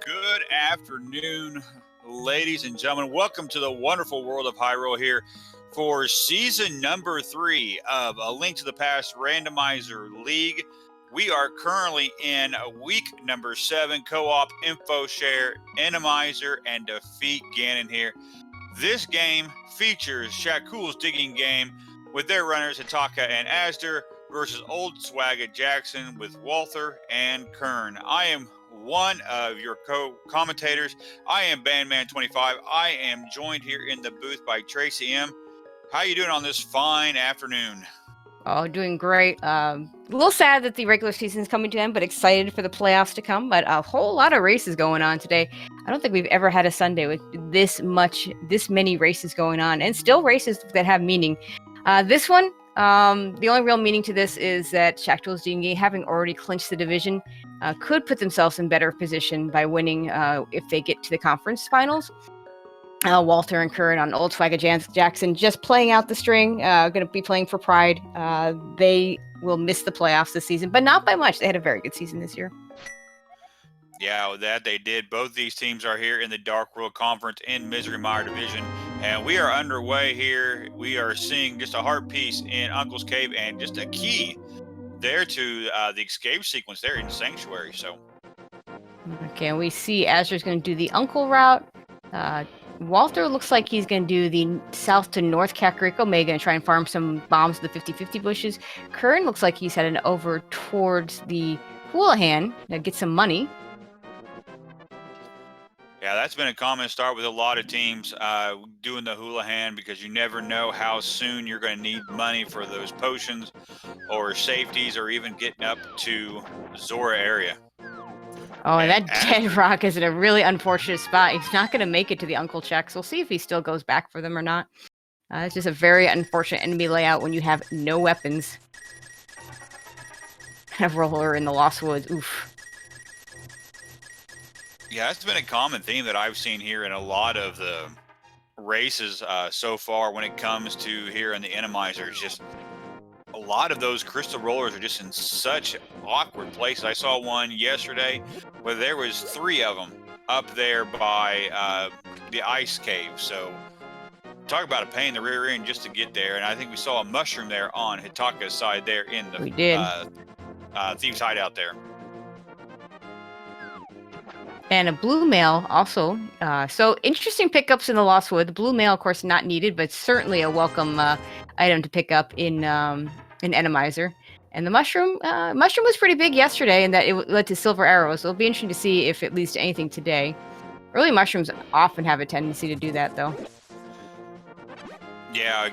Good afternoon, ladies and gentlemen. Welcome to the wonderful world of high roll here for season number 3 of A Link to the Past Randomizer League. We are currently in week number 7, co-op, info share, Randomizer, and defeat Ganon here. This game features Shakul's digging game with their runners Hitaka and Azder versus Old Swagga Jackson with Walther and Qirn. I am one of your co-commentators. I am Bandman25. I am joined here in the booth by Tracy M. How you doing on this fine afternoon? Oh, doing great. A little sad that the regular season is coming to an end, but excited for the playoffs to come. But a whole lot of races going on today. I don't think we've ever had a Sunday with this many races going on, and still races that have meaning. This one, the only real meaning to this is that Shakul's DNG, having already clinched the division, could put themselves in better position by winning if they get to the conference finals. Walther and Qirn on Old Swagga Jackson just playing out the string, going to be playing for Pride. They will miss the playoffs this season, but not by much. They had a very good season this year. Yeah, that they did. Both these teams are here in the Dark World Conference in Misery Mire Division, and we are underway here. We are seeing just a heart piece in Uncle's Cave and just a key there to the escape sequence there in Sanctuary. So, okay, and we see Azder's going to do the Uncle route. Walther looks like he's going to do the south to north Kakariko. Maybe going to try and farm some bombs to the 50-50 bushes. Qirn looks like he's heading over towards the Houlihan to get some money. Yeah, that's been a common start with a lot of teams doing the Houlihan because you never know how soon you're going to need money for those potions or safeties or even getting up to Zora area. Oh, and that dead rock is in a really unfortunate spot. He's not going to make it to the Uncle checks. We'll see if he still goes back for them or not. It's just a very unfortunate enemy layout when you have no weapons. A roller in the Lost Woods. Oof. Yeah, that's been a common theme that I've seen here in a lot of the races so far when it comes to here in the Randomizer. It's just a lot of those crystal rollers are just in such awkward places. I saw one yesterday where there was 3 of them up there by the ice cave. So talk about a pain in the rear end just to get there. And I think we saw a mushroom there on Hitaka's side there in the Thieves Hideout there. And a blue mail also. So interesting pickups in the Lost Wood. The blue mail, of course, not needed, but certainly a welcome item to pick up in Randomizer. And the mushroom was pretty big yesterday, in that it led to silver arrows. So it'll be interesting to see if it leads to anything today. Early mushrooms often have a tendency to do that, though. Yeah,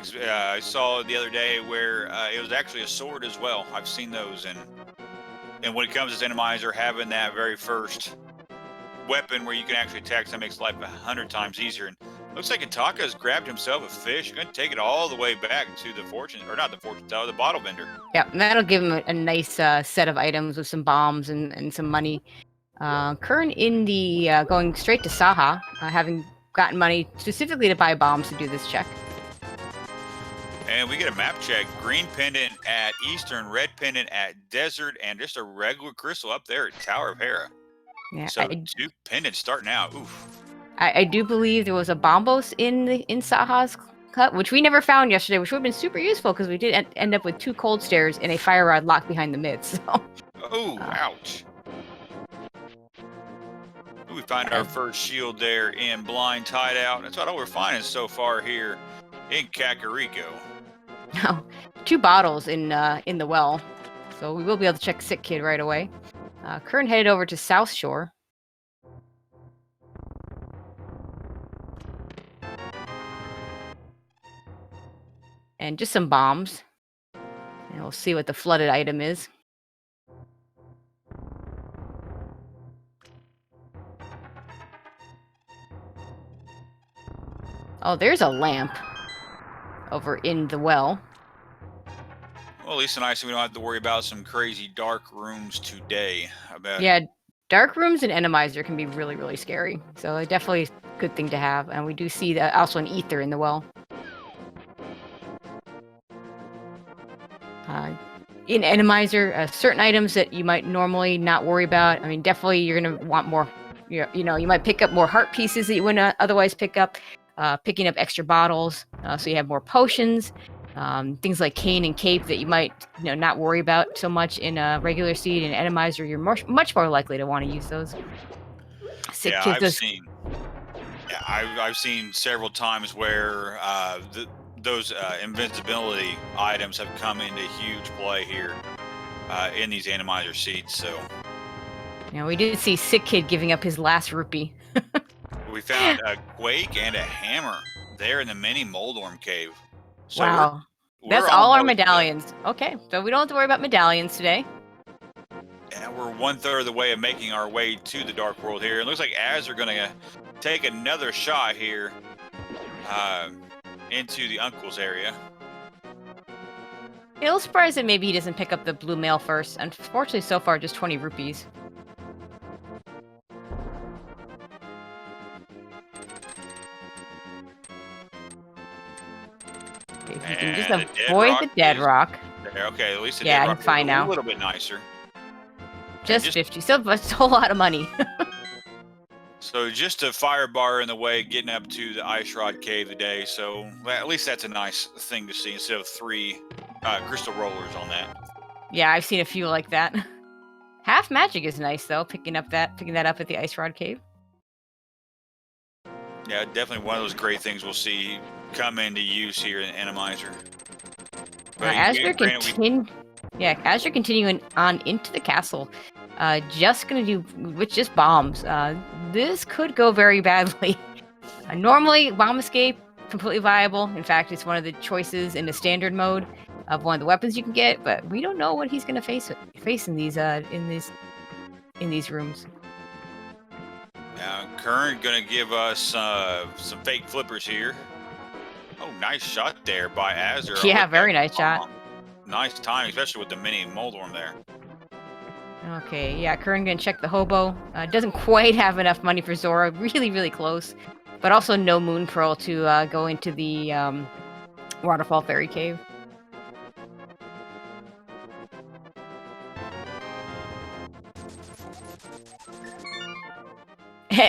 I saw the other day where it was actually a sword as well. I've seen those, and when it comes to Randomizer, having that very first weapon where you can actually attack something makes life 100 times easier. And looks like Hitaka's grabbed himself a fish. Going to take it all the way back to the fortune, or not the fortune teller, the bottle vendor. Yeah, and that'll give him a nice set of items with some bombs and some money. Qirn in the going straight to Saha, having gotten money specifically to buy bombs to do this check. And we get a map check. Green pendant at Eastern, red pendant at Desert, and just a regular crystal up there at Tower of Hera. Yeah, so 2 pendants starting out. Oof. I do believe there was a bombos in Saha's cut, which we never found yesterday, which would have been super useful because we did end up with 2 cold stairs and a fire rod locked behind the mid. So. Oh, ouch. We find our first shield there in Blind Hideout. That's what all we're finding so far here in Kakariko. No, 2 bottles in the well, so we will be able to check Sick Kid right away. Qirn headed over to South Shore. And just some bombs. And we'll see what the flooded item is. Oh, there's a lamp over in the well. Well, at least nice we don't have to worry about some crazy dark rooms today. Yeah, dark rooms in Randomizer can be really, really scary. So definitely a good thing to have. And we do see also an ether in the well. In Randomizer, certain items that you might normally not worry about. I mean, definitely you're going to want more You might pick up more heart pieces that you wouldn't otherwise pick up. Picking up extra bottles, so you have more potions. Things like cane and cape that you might not worry about so much in a regular seed and atomizer. You're much more likely to want to use those. Yeah, I've seen several times where those invincibility items have come into huge play here in these atomizer seeds. So we did see Sick Kid giving up his last rupee. We found a quake and a hammer there in the mini Moldorm cave. So wow. That's all our medallions. Okay, so we don't have to worry about medallions today. Yeah, we're 1/3 of the way of making our way to the Dark World here. It looks like Az are going to take another shot here into the Uncle's area. A little surprised that maybe he doesn't pick up the blue mail first. Unfortunately, so far, just 20 rupees. If you can just avoid the dead rock. Okay, at least the dead rock fine now. A little bit nicer. Just 50. So that's a whole lot of money. So just a fire bar in the way, getting up to the Ice Rod Cave today. So at least that's a nice thing to see instead of 3 crystal rollers on that. Yeah, I've seen a few like that. Half magic is nice though, picking that up at the Ice Rod Cave. Yeah, definitely one of those great things we'll see come into use here in Atomizer. As you're continuing on into the castle, just gonna do with just bombs. This could go very badly. Normally, bomb escape completely viable. In fact, it's one of the choices in the standard mode of one of the weapons you can get. But we don't know what he's gonna face in these rooms. Qirn gonna give us some fake flippers here. Oh, nice shot there by Azder. Yeah, very nice shot. Nice time, especially with the mini Moldorm there. Okay, yeah, Qirn gonna check the hobo. Doesn't quite have enough money for Zora. Really, really close. But also no Moon Pearl to go into the Waterfall Fairy Cave.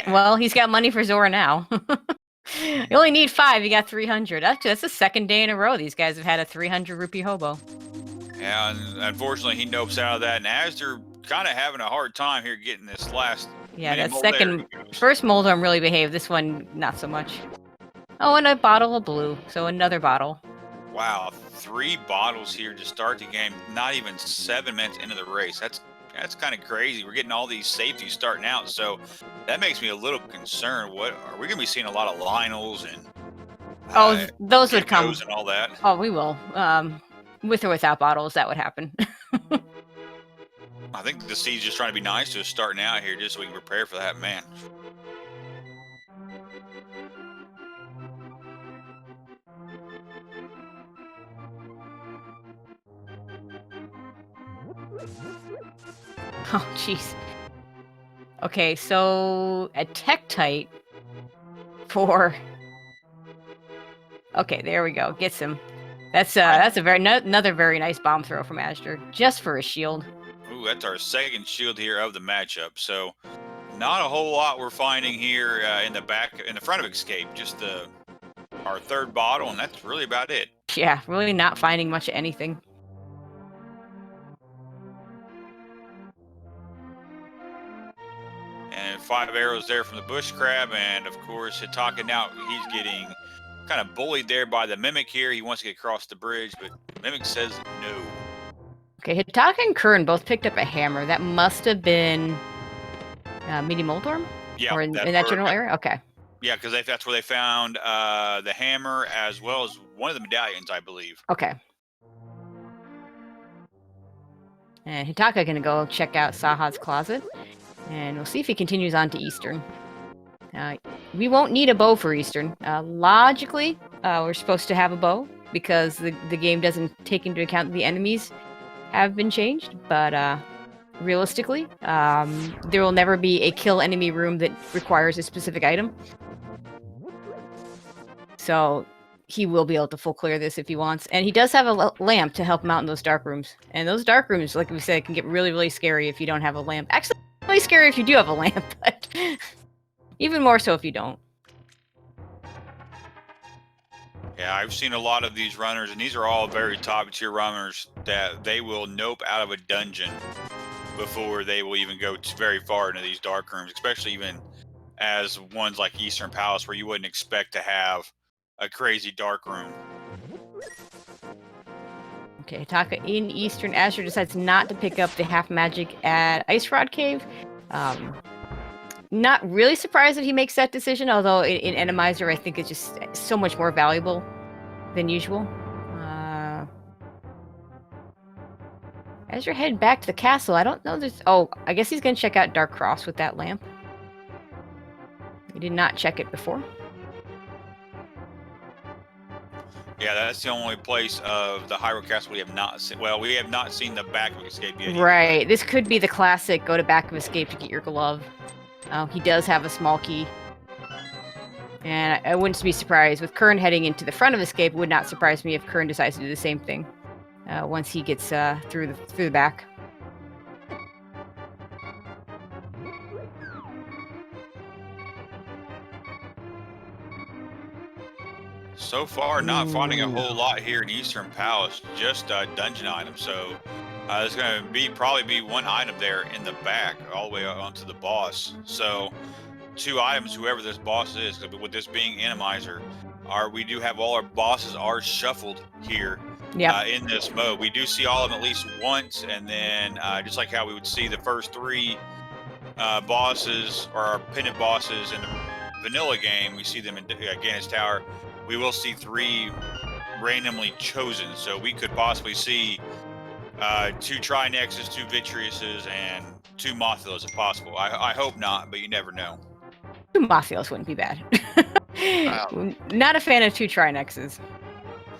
Well, he's got money for Zora now. You only need 5, you got 300. Actually, that's the second day in a row these guys have had a 300 rupee hobo. Yeah, and unfortunately he nopes out of that, and Azder kind of having a hard time here getting this last. Yeah, that first Moldorm really behaved. This one, not so much. Oh, and a bottle of blue, so another bottle. Wow, 3 bottles here to start the game. Not even 7 minutes into the race. That's kind of crazy. We're getting all these safeties starting out, so that makes me a little concerned. What are we going to be seeing? A lot of Lionels and those would come and all that. Oh, we will. With or without bottles, that would happen. I think the seed's just trying to be nice to us starting out here, just so we can prepare for that, man. Oh, jeez. Okay, so a Tektite for. Okay, there we go. Gets him. That's another very nice bomb throw from Azder, just for a shield. Ooh, that's our second shield here of the matchup. So, not a whole lot we're finding here in the front of Escape. Just our 3rd bottle, and that's really about it. Yeah, really not finding much of anything. And 5 arrows there from the bush crab, and of course Hitaka now he's getting kind of bullied there by the Mimic here. He wants to get across the bridge, but Mimic says no. Okay, Hitaka and Qirn both picked up a hammer. That must have been Mini Moldorm? Yeah. Or in that general area? Okay. Yeah, because that's where they found the hammer as well as one of the medallions, I believe. Okay. And Hitaka gonna go check out Saha's closet. And we'll see if he continues on to Eastern. We won't need a bow for Eastern. Logically, we're supposed to have a bow because the game doesn't take into account the enemies have been changed. But realistically, there will never be a kill enemy room that requires a specific item. So he will be able to full clear this if he wants. And he does have a lamp to help him out in those dark rooms. And those dark rooms, like we said, can get really, really scary if you don't have a lamp. Actually, Really scary if you do have a lamp, but even more so if you don't. Yeah, I've seen a lot of these runners, and these are all very top tier runners that they will nope out of a dungeon before they will even go very far into these dark rooms, especially even as ones like Eastern Palace, where you wouldn't expect to have a crazy dark room. Okay, Hitaka in Eastern. Azure decides not to pick up the half magic at Ice Rod Cave. Not really surprised that he makes that decision, although in Randomizer, I think it's just so much more valuable than usual. As you're heading back to the castle, I don't know there's... Oh, I guess he's going to check out Dark Cross with that lamp. He did not check it before. Yeah, that's the only place of the Hyrule Castle we have not seen. Well, we have not seen the back of Escape yet. Right. Either. This could be the classic go to back of Escape to get your glove. He does have a small key. And I wouldn't be surprised. With Qirn heading into the front of Escape, it would not surprise me if Qirn decides to do the same thing once he gets through the back. So far, not finding a whole lot here in Eastern Palace, just dungeon items. So there's going to probably be one item there in the back, all the way onto the boss. So 2 items, whoever this boss is. With this being Randomizer, we do have all our bosses are shuffled here. In this mode, we do see all of them at least once, and then just like how we would see the first 3 bosses or our pennant bosses in the vanilla game, we see them in Gannis Tower. We will see 3 randomly chosen, so we could possibly see 2 Trinexes, 2 Vitruuses, and 2 Mothilas if possible. I hope not, but you never know. 2 Mothilas wouldn't be bad. Not a fan of 2 Trinexes.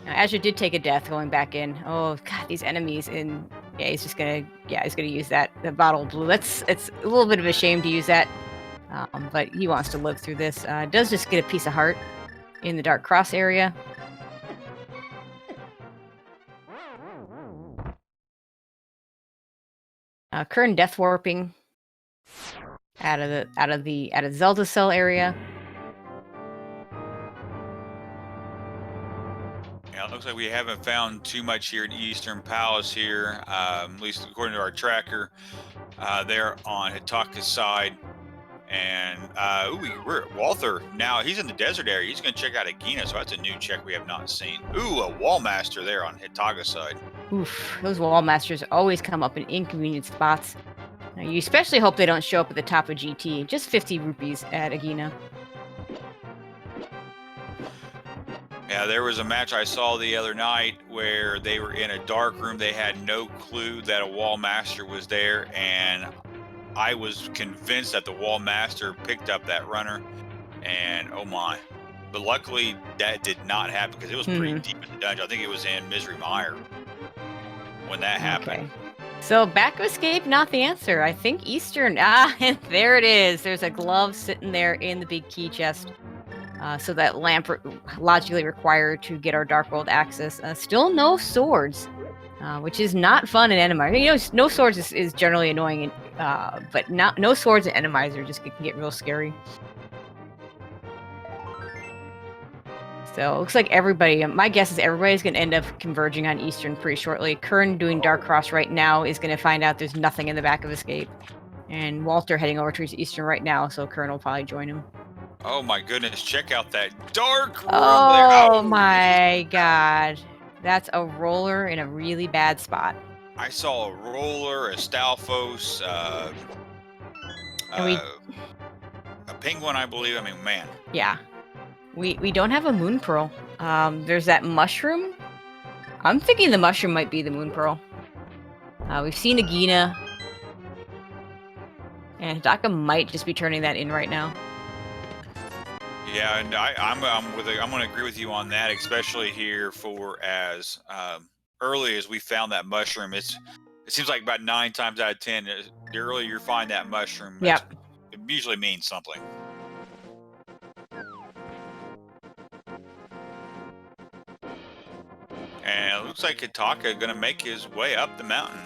Azure did take a death going back in. Oh god, these enemies in... Yeah, he's gonna use the bottle of blue. It's a little bit of a shame to use that, but he wants to live through this. Does just get a piece of heart in the Dark Cross area. Qirn death warping out of Zelda Cell area. Yeah, it looks like we haven't found too much here in Eastern Palace here, at least according to our tracker. There on Hitaka's side. And we're at Walther now. He's in the desert area. He's going to check out Agina, so that's a new check we have not seen. Ooh, a wall master there on Hitaka's side. Oof, those wall masters always come up in inconvenient spots. Now, you especially hope they don't show up at the top of GT. Just 50 rupees at Agina. Yeah, there was a match I saw the other night where they were in a dark room. They had no clue that a wall master was there, and I was convinced that the wall master picked up that runner, and oh my. But luckily that did not happen because it was pretty deep in the dungeon. I think it was in Misery Mire when that happened. So back of Escape, not the answer. I think Eastern. And there it is. There's a glove sitting there in the big key chest. So that lamp logically required to get our Dark World access. Still no swords, which is not fun in Randomizer. You know, no swords is generally annoying, but no swords in Randomizer just can get real scary. So it looks like everybody, my guess is everybody's going to end up converging on Eastern pretty shortly. Qirn doing Dark Cross right now is going to find out there's nothing in the back of Escape. And Walter heading over to Eastern right now, so Qirn will probably join him. Oh my goodness, check out that dark room there. Oh my god. That's a roller in a really bad spot. I saw a roller, a Stalfos, a penguin, I believe. I mean, man. Yeah. We don't have a moon pearl. There's that mushroom. I'm thinking the mushroom might be the moon pearl. We've seen Agina. And Hitaka might just be turning that in right now. Yeah, and I'm going to agree with you on that, especially here for as early as we found that mushroom. It seems like about 9 times out of 10, the earlier you find that mushroom, it usually means something. And it looks like Hitaka is going to make his way up the mountain,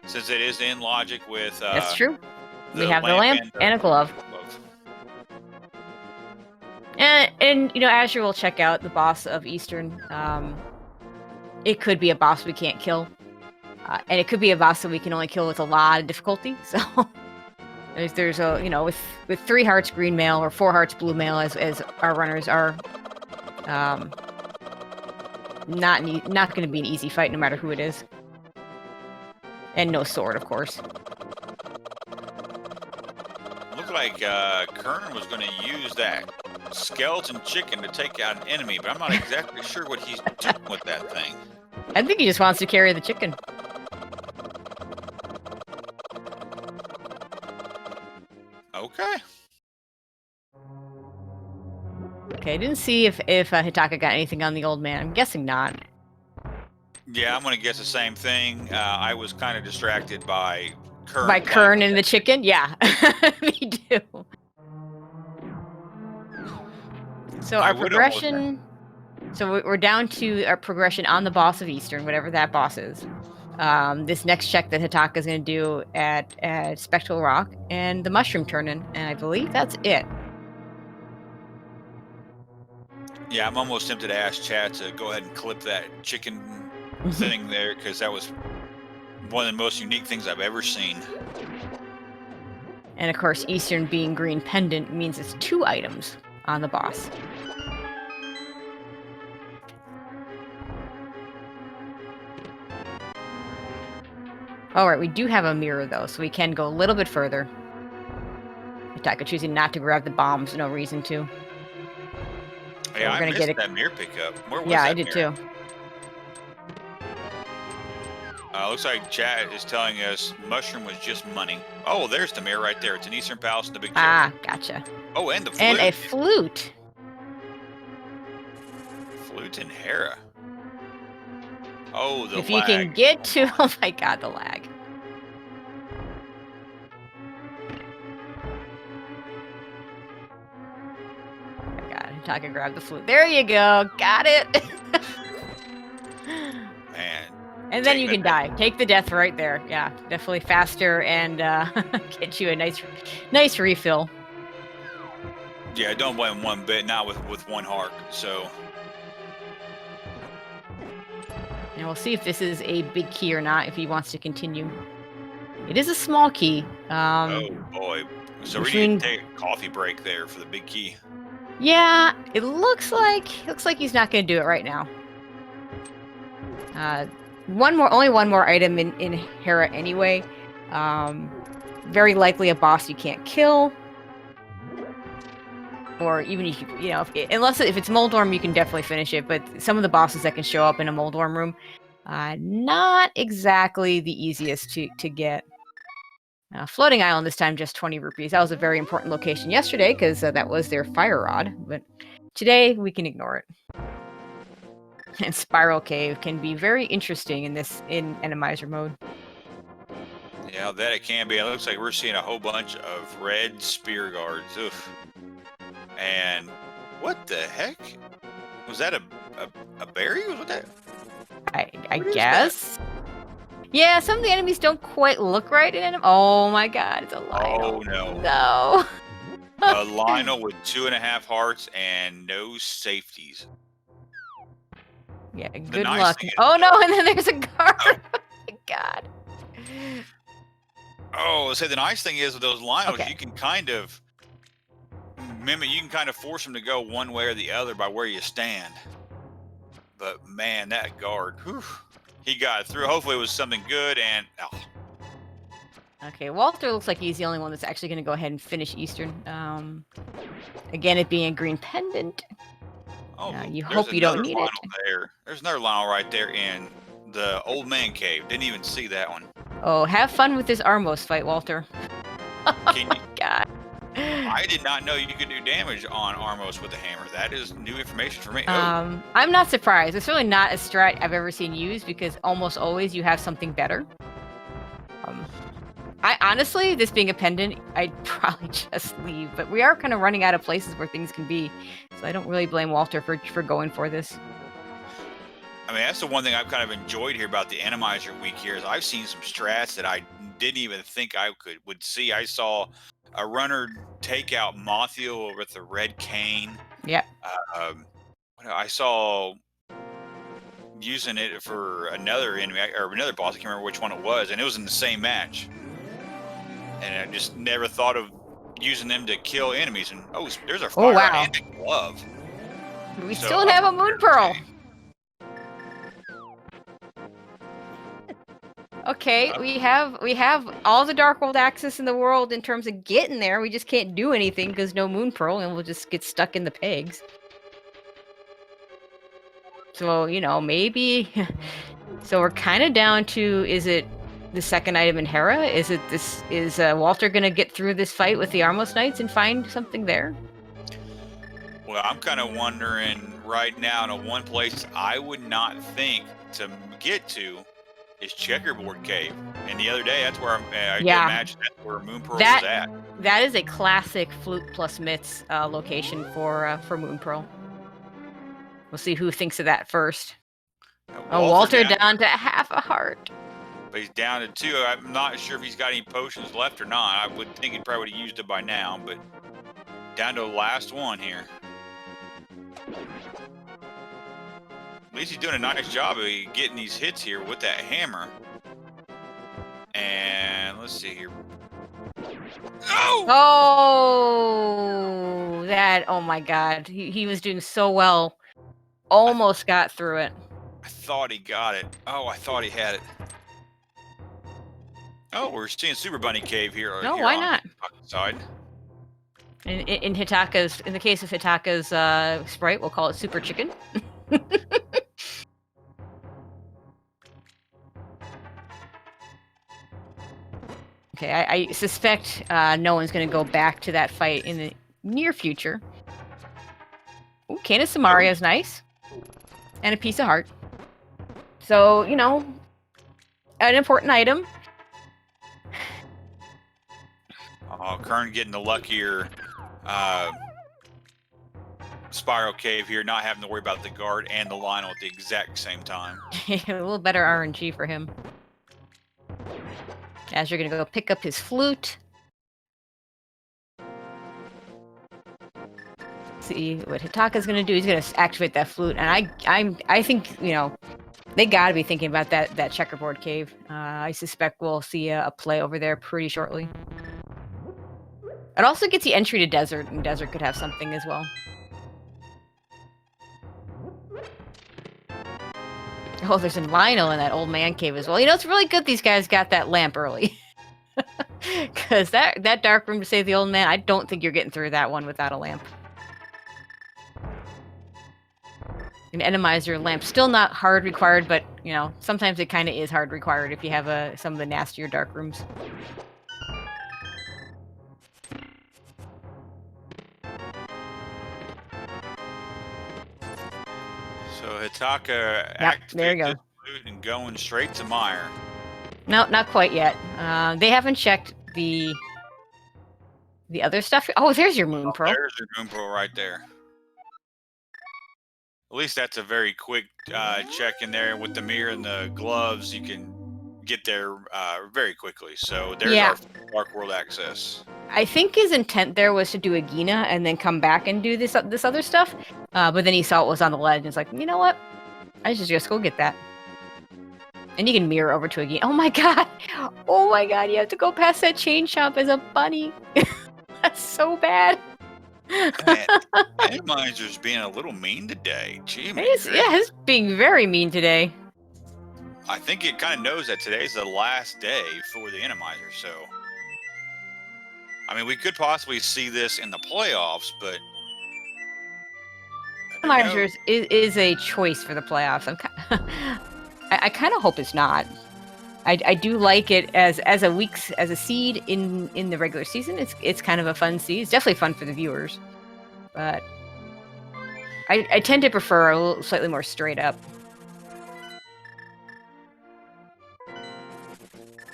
since it is in logic with That's true. We have the lamp and a glove. And Azure will check out the boss of Eastern. It could be a boss we can't kill. And it could be a boss that we can only kill with a lot of difficulty. So there's a, with 3 hearts green mail or 4 hearts blue mail as our runners are not going to be an easy fight no matter who it is. And no sword, of course. Looked like Qirn was going to use that skeleton chicken to take out an enemy, but I'm not exactly sure what he's doing with that thing. I think he just wants to carry the chicken. Okay. Okay, I didn't see if Hitaka got anything on the old man. I'm guessing not. Yeah, I'm going to guess the same thing. I was kind of distracted by Qirn. By Qirn and the chicken? Yeah, me too. So our progression... So we're down to our progression on the boss of Eastern, whatever that boss is. This next check that Hitaka is going to do at Spectral Rock and the mushroom turn-in, and I believe that's it. Yeah, I'm almost tempted to ask chat to go ahead and clip that chicken thing there, because that was one of the most unique things I've ever seen. And of course, Eastern being green pendant means it's 2 items on the boss. Alright, we do have a mirror though, so we can go a little bit further. Hitaka choosing not to grab the bombs, no reason to. So yeah, I missed that mirror pickup. Where was yeah, that I did mirror? too. Looks like chat is telling us mushroom was just money. Oh, there's the mirror right there. It's an Eastern Palace in the big chair. Ah, gotcha. Oh, and the flute. And a flute. Flute and Hera. Oh, the if lag. You can get to... Oh my god, the lag. Oh my god, Hitaka grabbed the flute. There you go. Got it. Man. And then you can die. Take the death right there. Yeah, definitely faster and get you a nice refill. Yeah, don't blame one bit. Not with 1 heart. So... And we'll see if this is a big key or not, if he wants to continue. It is a small key. Oh, boy. So we need to take a coffee break there for the big key. Yeah, it looks like he's not going to do it right now. Only one more item in Hera anyway. Very likely a boss you can't kill. Or even if if it's Moldorm, you can definitely finish it. But some of the bosses that can show up in a Moldorm room, not exactly the easiest to get. Floating Island this time, just 20 rupees. That was a very important location yesterday because that was their fire rod. But today we can ignore it. And Spiral Cave can be very interesting in Randomizer mode. Yeah, that it can be. It looks like we're seeing a whole bunch of red spear guards. Oof. And what the heck? Was that a berry? Was that? I guess. Yeah, some of the enemies don't quite look right in them. Oh my god, it's a Lionel. Oh no. No. A Lionel with 2.5 hearts and no safeties. Yeah, good luck. Oh no, and then there's a guard. Oh my god. Oh, so the nice thing is with those Lionels, Okay. you can kind of force them to go one way or the other by where you stand. But man, that guard, whew, he got through. Hopefully it was something good and... Oh. Okay, Walter looks like he's the only one that's actually going to go ahead and finish Eastern. Again, it being a green pendant. Oh, you hope you don't need it. There's another Lionel right there in the old man cave. Didn't even see that one. Oh, have fun with this Armos fight, Walter. Oh my god. I did not know you could do damage on Armos with a hammer. That is new information for me. I'm not surprised. It's really not a strat I've ever seen used because almost always you have something better. I honestly, this being a pendant, I'd probably just leave. But we are kind of running out of places where things can be, so I don't really blame Walter for going for this. I mean, that's the one thing I've kind of enjoyed here about the Randomizer week here is I've seen some strats that I didn't even think I would see. I saw a runner take out Mothiel with the red cane. Yep. I saw using it for another enemy or another boss. I can't remember which one it was, and it was in the same match. And I just never thought of using them to kill enemies. And there's a fire and a glove. We still have a moon pearl. Okay, we have all the Dark World access in the world in terms of getting there. We just can't do anything because no moon pearl, and we'll just get stuck in the pegs. So maybe. So we're kind of down to: is it the second item in Hera? Is Walter gonna get through this fight with the Armos Knights and find something there? Well, I'm kind of wondering right now. The one place I would not think to get to is Checkerboard Cave, and the other day that's where I imagine that's where Moon Pearl was at. That is a classic Flute plus Mitts location for Moon Pearl. We'll see who thinks of that first. Walter down to half a heart. But he's down to 2. I'm not sure if he's got any potions left or not. I would think he probably would have used it by now, but down to the last one here. At least he's doing a nice job of getting these hits here with that hammer. And let's see here. Oh my God. He was doing so well. Almost got through it. I thought he got it. I thought he had it. We're seeing Super Bunny Cave here. No, why not? Side. In the case of Hitaka's sprite, we'll call it Super Chicken. Okay, I suspect no one's going to go back to that fight in the near future. Ooh, Cane of Samaria is nice. And a piece of heart. So, an important item. Qirn getting the luckier Spiral Cave here, not having to worry about the guard and the Lionel at the exact same time. A little better RNG for him. As you're gonna go pick up his flute. See what Hitaka's gonna do. He's gonna activate that flute, and I think they gotta be thinking about that checkerboard cave. I suspect we'll see a play over there pretty shortly. It also gets the entry to desert, and desert could have something as well. Oh, there's a Lionel in that old man cave as well. It's really good these guys got that lamp early. Because that dark room, to save the old man, I don't think you're getting through that one without a lamp. An Randomizer lamp, still not hard required, but, sometimes it kind of is hard required if you have some of the nastier dark rooms. So Hitaka activated and going straight to Meyer. No, not quite yet. They haven't checked the other stuff. Oh, there's your moon pearl. There's your moon pearl right there. At least that's a very quick check in there with the mirror and the gloves. You can get there very quickly. So there's our Dark World access. I think his intent there was to do a Gina and then come back and do this other stuff. But then he saw it was on the ledge and it's like, you know what? I should just go get that. And you can mirror over to a Gina. Oh my god! Oh my god, you have to go past that chain shop as a bunny. That's so bad. Randomizer's being a little mean today. Gee, he's being very mean today. I think it kind of knows that today's the last day for the Randomizer, so... I mean, we could possibly see this in the playoffs, but... Randomizer is a choice for the playoffs. I kind of hope it's not. I do like it as a seed in the regular season. It's kind of a fun seed. It's definitely fun for the viewers, but I tend to prefer a little slightly more straight up.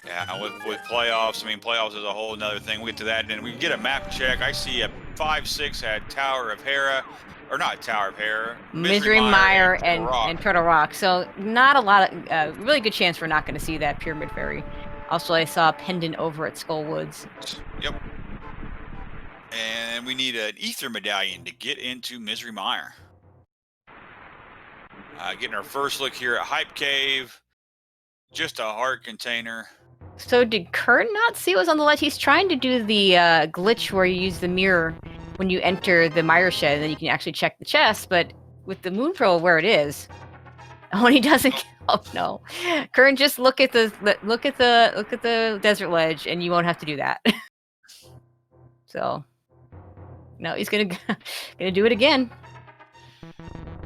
Yeah, with playoffs, I mean, playoffs is a whole nother thing. We'll get to that, and we get a map check. I see a 5-6 at Tower of Hera. or not Tower of Hera, Misery Mire and and Turtle Rock. So not a lot of really good chance we're not going to see that Pyramid Fairy. Also, I saw a pendant over at Skull Woods. Yep. And we need an Ether Medallion to get into Misery Mire. Getting our first look here at Hype Cave. Just a heart container. So did Qirn not see what was on the ledge? He's trying to do the glitch where you use the mirror when you enter the Mire Shed, and then you can actually check the chest. But with the Moon Pearl where it is, when he doesn't, oh no, Qirn, just look at the desert ledge, and you won't have to do that. So, no, he's gonna do it again.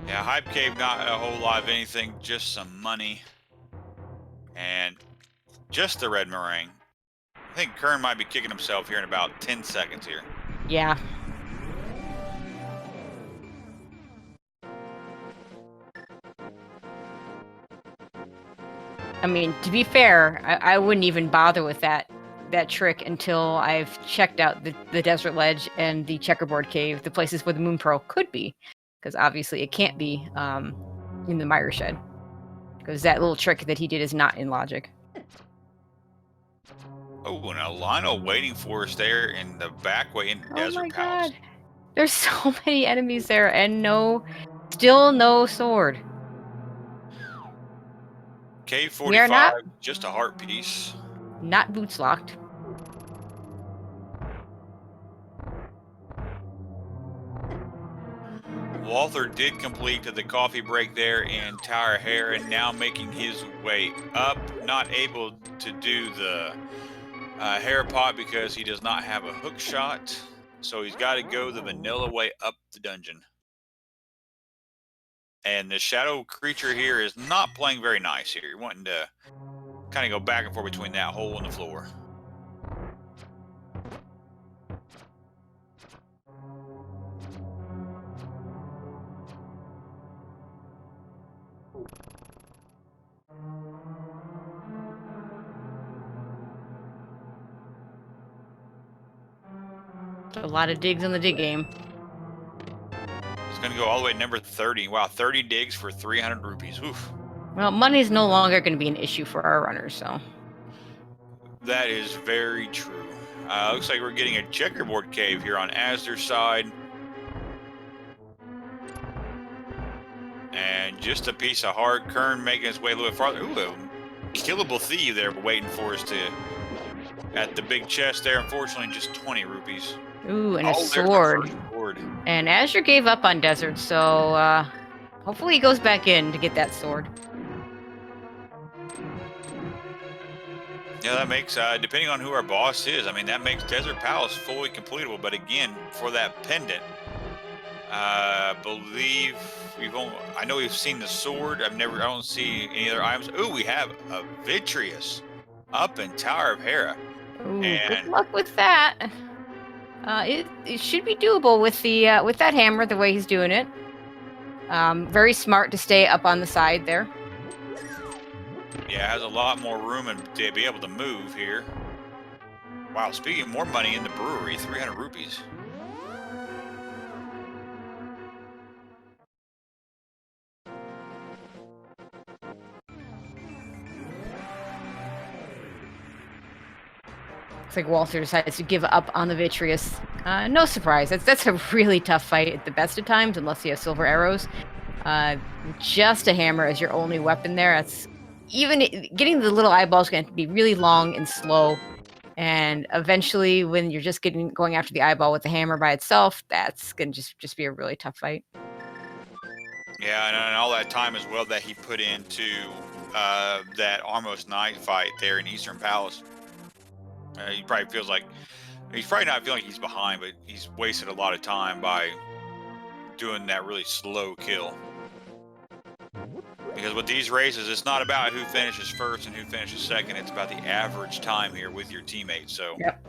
Yeah, Hype Cave, not a whole lot of anything, just some money. And just the red meringue. I think Qirn might be kicking himself here in about 10 seconds here. Yeah. I mean, to be fair, I wouldn't even bother with that trick until I've checked out the desert ledge and the checkerboard cave, the places where the Moon Pearl could be. Because obviously it can't be in the Mire Shed. Because that little trick that he did is not in logic. Oh, and a Lionel waiting for us there in the back way in Desert Palace. God. There's so many enemies there and still no sword. K45, just a heart piece. Not boots locked. Walther did complete the coffee break there in Tower of Hera, and now making his way up. Not able to do the Hera pot because he does not have a hook shot. So he's got to go the vanilla way up the dungeon. And the shadow creature here is not playing very nice here. You're wanting to kind of go back and forth between that hole and the floor. A lot of digs on the dig game. It's going to go all the way to number 30. Wow, 30 digs for 300 rupees. Oof. Well, money's no longer going to be an issue for our runners, so. That is very true. Looks like we're getting a checkerboard cave here on Azder's side. And just a piece of hard Qirn making his way a little bit farther. Ooh, a killable thief there waiting for us at the big chest there. Unfortunately, just 20 rupees. Ooh, and a sword. And Azure gave up on Desert, so hopefully he goes back in to get that sword. Yeah, that makes, depending on who our boss is, I mean, that makes Desert Palace fully completable. But again, for that pendant, I believe I know we've seen the sword. I don't see any other items. Ooh, we have a Vitreous up in Tower of Hera. Ooh, good luck with that. It should be doable with that hammer, the way he's doing it. Very smart to stay up on the side there. Yeah, has a lot more room and to be able to move here. Wow, speaking of more money in the brewery, 300 rupees. Looks like Walter decides to give up on the Vitreous. No surprise. That's a really tough fight at the best of times, unless you have silver arrows. Just a hammer as your only weapon there. That's even getting the little eyeballs going to be really long and slow. And eventually, when you're just going after the eyeball with the hammer by itself, that's going to just be a really tough fight. Yeah, and all that time as well that he put into that almost night fight there in Eastern Palace. He probably feels like he's probably not feeling like he's behind, but he's wasted a lot of time by doing that really slow kill. Because with these races, it's not about who finishes first and who finishes second. It's about the average time here with your teammates. So, yep.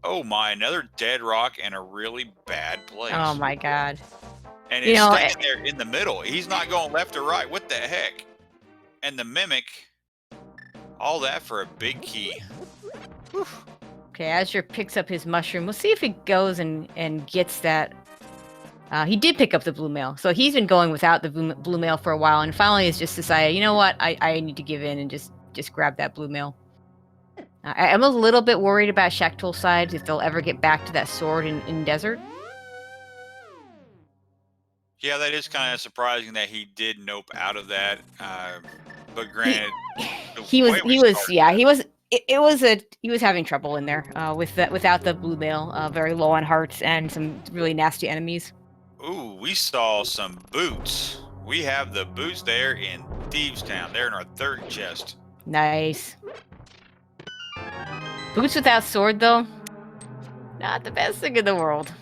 Oh my, another dead rock and a really bad place. Oh my God. And it's standing there in the middle. He's not going left or right. What the heck? And the Mimic, all that for a big key. Whew. Okay, Azure picks up his mushroom. We'll see if he goes and gets that He did pick up the blue mail, so he's been going without the blue mail for a while, and finally has just decided, you know what, I need to give in and just grab that blue mail. I'm a little bit worried about Shaktul's side, if they'll ever get back to that sword in desert. Yeah, that is kind of surprising that he did nope out of that. But granted, he was having trouble in there without the blue mail, very low on hearts and some really nasty enemies. Ooh, we saw some boots. We have the boots there in Thieves Town. They're in our third chest. Nice. Boots without sword, though, not the best thing in the world.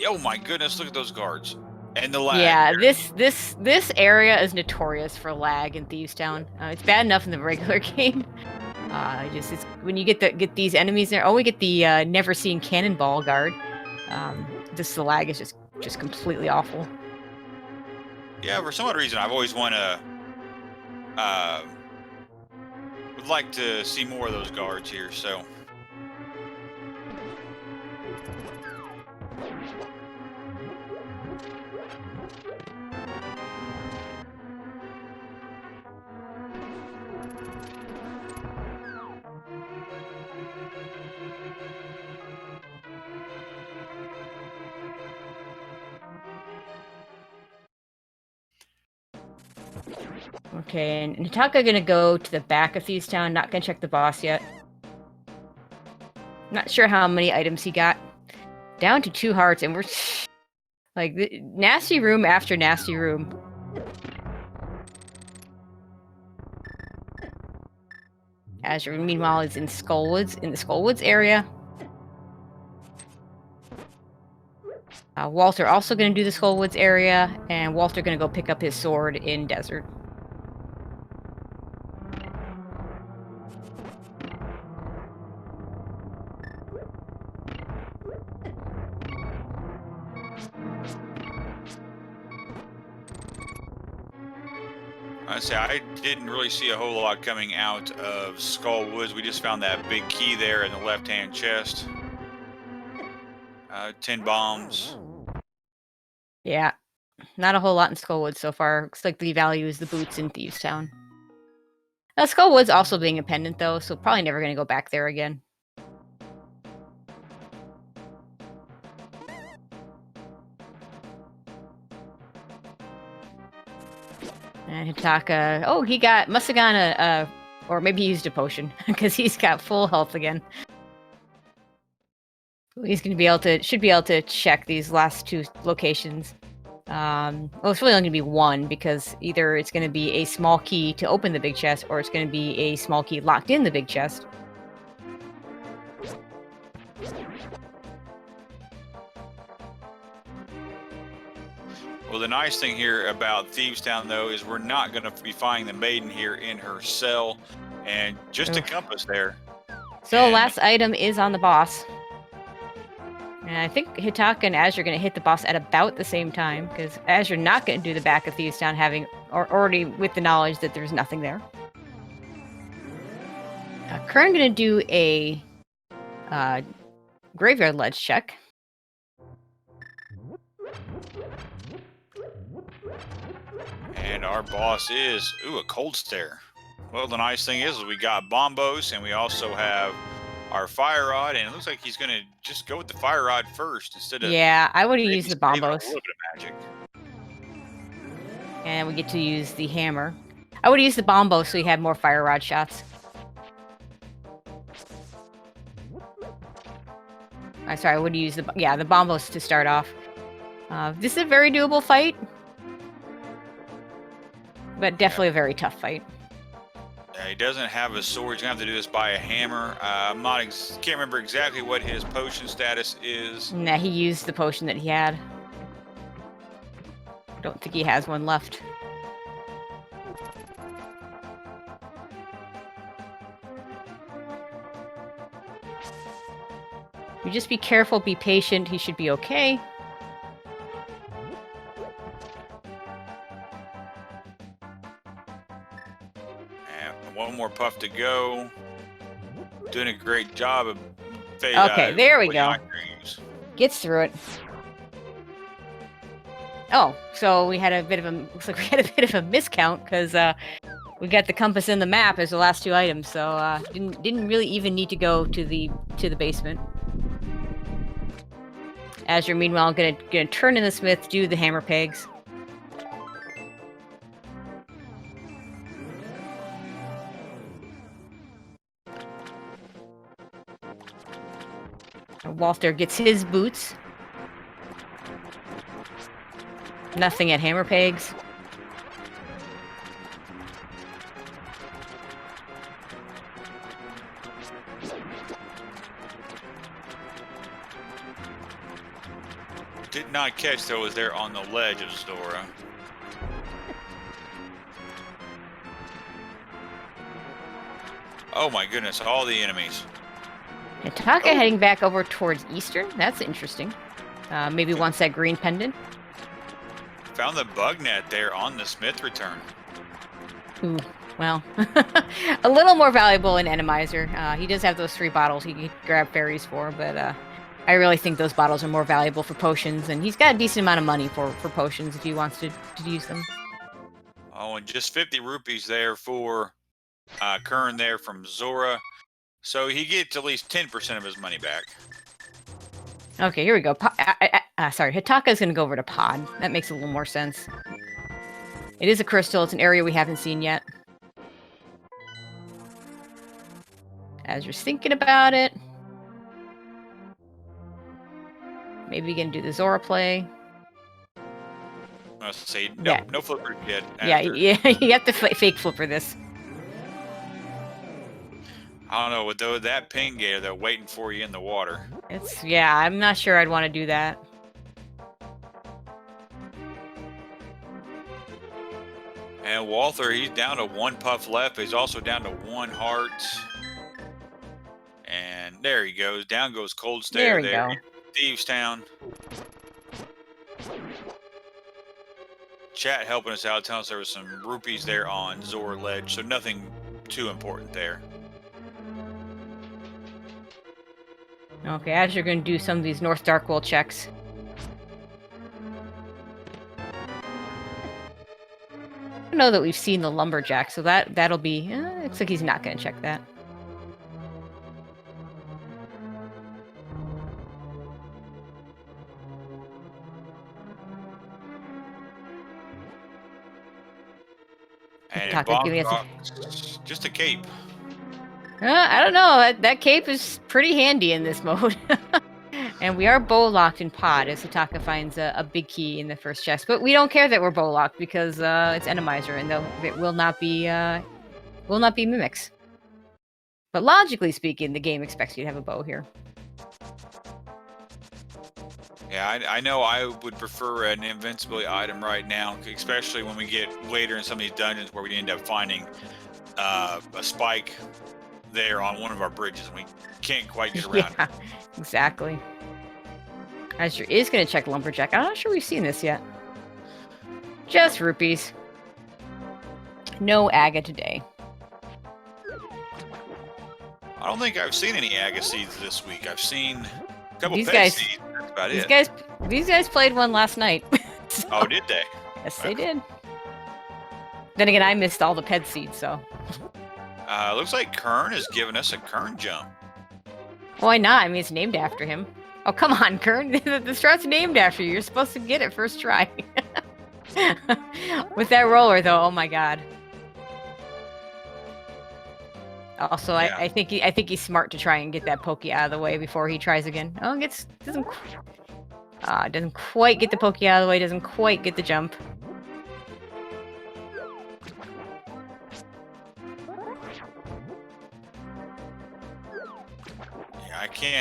Oh my goodness, look at those guards. And the lag. Yeah, this area is notorious for lag in Thieves Town. It's bad enough in the regular game. It's when you get these enemies there. Oh, we get the never seen cannonball guard. The lag is just completely awful. Yeah, for some odd reason, I've always would like to see more of those guards here. So. Okay, and Hitaka gonna go to the back of Thieves Town, not gonna check the boss yet. Not sure how many items he got. Down to 2 hearts, and we're like nasty room after nasty room. Azure, meanwhile, is in the Skullwoods area. Walther also gonna do the Skullwoods area, and Walther gonna go pick up his sword in desert. I didn't really see a whole lot coming out of Skull Woods. We just found that big key there in the left-hand chest. 10 bombs. Yeah, not a whole lot in Skullwoods so far. Looks like the value is the boots in Thieves Town. Skullwoods also being a pendant, though, so probably never going to go back there again. And Hitaka, oh, he must have gone or maybe he used a potion, because he's got full health again. He's going to should be able to check these last 2 locations. Well, it's really only going to be 1, because either it's going to be a small key to open the big chest, or it's going to be a small key locked in the big chest. Well, the nice thing here about Thieves Town, though, is we're not going to be finding the maiden here in her cell, and just a compass there. So last item is on the boss. And I think Hitaka and Azure are going to hit the boss at about the same time, because Azure not going to do the back of Thieves Town, already with the knowledge that there's nothing there. Qirn going to do a graveyard ledge check. And our boss is, a cold stare. Well, the nice thing is we got Bombos, and we also have our Fire Rod, and it looks like he's going to just go with the Fire Rod first instead of... Yeah, I would have used the Bombos. A little bit of magic. And we get to use the hammer. I would have used the Bombos so he had more Fire Rod shots. Sorry, I would have used the Bombos to start off. This is a very doable fight, but definitely a very tough fight. Yeah, he doesn't have a sword. He's gonna have to do this by a hammer. Can't remember exactly what his potion status is. Nah, he used the potion that he had. I don't think he has one left. You just be careful, be patient. He should be okay. One more puff to go. Doing a great job of okay, there we go. Gets through it. Oh, so we had a bit of a looks like we had a bit of a miscount because we got the compass and the map as the last 2 items, so didn't really even need to go to the basement. Azure, meanwhile, gonna turn in the smith, do the hammer pegs. Walther gets his boots. Nothing at hammer pegs. Did not catch that was there on the ledge of Zora. Oh my goodness, all the enemies. Hitaka heading back over towards Eastern. That's interesting. Maybe wants that green pendant. Found the bug net there on the Smith return. Ooh, well, a little more valuable in Randomizer. He does have those 3 bottles he could grab fairies for, but I really think those bottles are more valuable for potions, and he's got a decent amount of money for potions if he wants to use them. Oh, and just 50 rupees there for Qirn there from Zora. So he gets at least 10% of his money back. Okay, here we go. Sorry, Hitaka's going to go over to Pod. That makes a little more sense. It is a crystal. It's an area we haven't seen yet. As you're thinking about it. Maybe we can do the Zora play. Let's see. Nope, Yeah. No flipper yet. Yeah, you have to fake flipper this. I don't know, with that ping gator, they're waiting for you in the water. Yeah, I'm not sure I'd want to do that. And Walther, he's down to 1 puff left. He's also down to 1 heart. And there he goes. Down goes Cold Stare there. Go. Thieves Town. Chat helping us out, telling us there was some rupees there on Zora Ledge, so nothing too important there. Okay, as you're going to do some of these North Darkwold checks. I don't know that we've seen the lumberjack, so that'll be. Looks like he's not going to check that. And just a cape. I don't know. That cape is pretty handy in this mode. And we are bow locked in Pod as Hitaka finds a big key in the first chest. But we don't care that we're bow locked because it's Randomizer and it will not be mimics. But logically speaking, the game expects you to have a bow here. Yeah, I know I would prefer an invincibility item right now, especially when we get later in some of these dungeons where we end up finding a spike there on one of our bridges and we can't quite get around it. Exactly. Azure is going to check lumberjack. I'm not sure we've seen this yet. Just rupees. No aga today. I don't think I've seen any aga seeds this week. I've seen a couple these pet guys, seeds. That's about it. These guys played one last night. So, oh, did they? Yes, they did. Then again, I missed all the pet seeds, so. Looks like Qirn has given us a Qirn jump. Why not? I mean, it's named after him. Oh, come on, Qirn. The strat's named after you. You're supposed to get it first try. With that roller, though, oh my god. Also, yeah. I think he's smart to try and get that pokey out of the way before he tries again. Oh, doesn't quite get the pokey out of the way. Doesn't quite get the jump.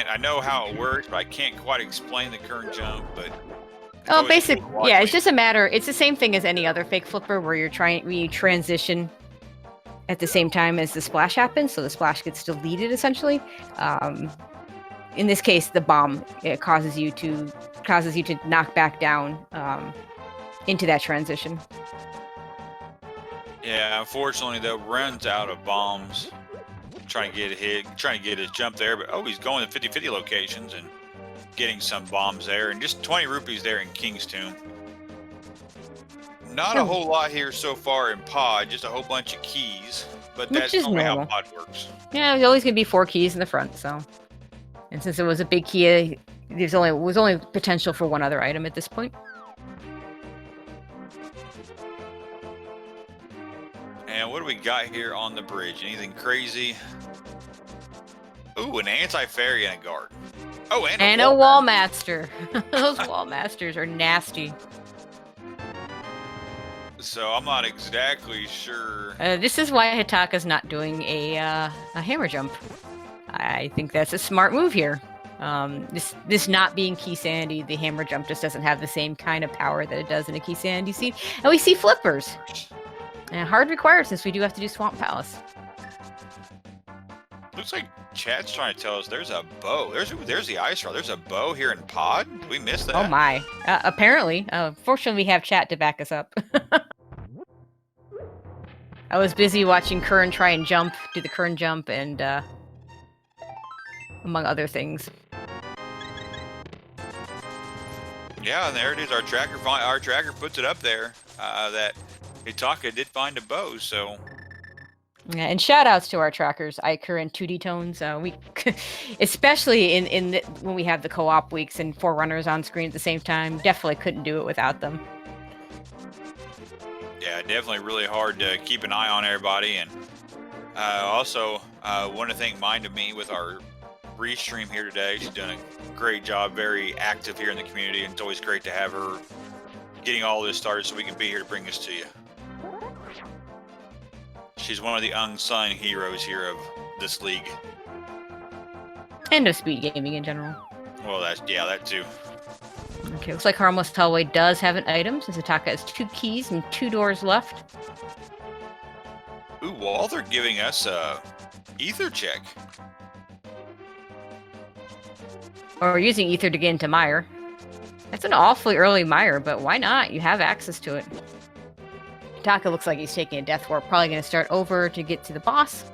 I know how it works, but I can't quite explain the Qirn jump, but yeah, it's just a matter. It's the same thing as any other fake flipper where you transition at the same time as the splash happens, so the splash gets deleted essentially. In this case, the bomb causes you to knock back down into that transition. Yeah, unfortunately, though, runs out of bombs. Trying to get a hit, trying to get his jump there, but he's going to 50-50 locations and getting some bombs there, and just 20 rupees there in King's Tomb. Not a whole lot here so far in pod, just a whole bunch of keys. But Which that's is normally normal. how pod works. Yeah, there's always going to be 4 keys in the front, so. And since it was a big key, was only potential for one other item at this point. And what do we got here on the bridge? Anything crazy? Ooh, an anti-fairy and a guard. Oh, and a wall master. Those wall masters are nasty. So I'm not exactly sure. This is why Hitaka's not doing a hammer jump. I think that's a smart move here. This not being Key Sandy, the hammer jump just doesn't have the same kind of power that it does in a Key Sandy seed. And we see flippers. And hard required since we do have to do Swamp Palace. Looks like chat's trying to tell us there's a bow. There's the ice roll. There's a bow here in pod. Did we missed that? Oh my. Apparently. Fortunately, we have chat to back us up. I was busy watching Qirn try and do the Qirn jump, and among other things. Yeah, and there it is. Our tracker puts it up there. That Hitaka did find a bow, so. Yeah, and shout outs to our trackers, Iker and 2D Tones. We, especially when we have the co-op weeks and 4 runners on screen at the same time, definitely couldn't do it without them. Yeah, definitely really hard to keep an eye on everybody, and also want to thank Mind of Me with our restream here today. She's done a great job, very active here in the community, and it's always great to have her getting all this started so we can be here to bring this to you. She's one of the unsung heroes here of this league. And of speed gaming in general. Well, that too. Okay, looks like Harmless Hallway does have an item, since Hitaka has 2 keys and 2 doors left. Ooh, Walther giving us a ether check. Or using ether to get into Mire. That's an awfully early Mire, but why not? You have access to it. Hitaka looks like he's taking a death warp, probably going to start over to get to the boss.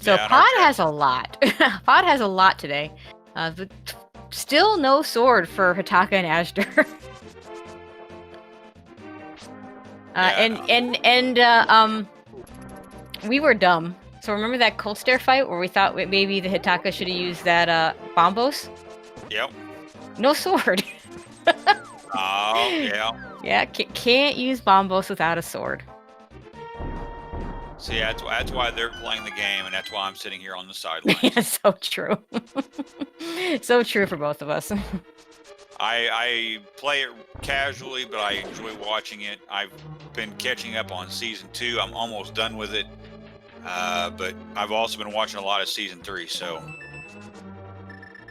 So Yeah, Pod has a lot. Pod has a lot today. But still no sword for Hitaka and azder. We were dumb. So remember that cold stare fight where we thought maybe the Hitaka should have used that bombos? Yep. No sword. Oh, yeah. Yeah, can't use bombos without a sword. See, that's why they're playing the game, and that's why I'm sitting here on the sidelines. Yeah, so true. So true for both of us. I play it casually, but I enjoy watching it. I've been catching up on Season 2. I'm almost done with it. But I've also been watching a lot of Season 3, so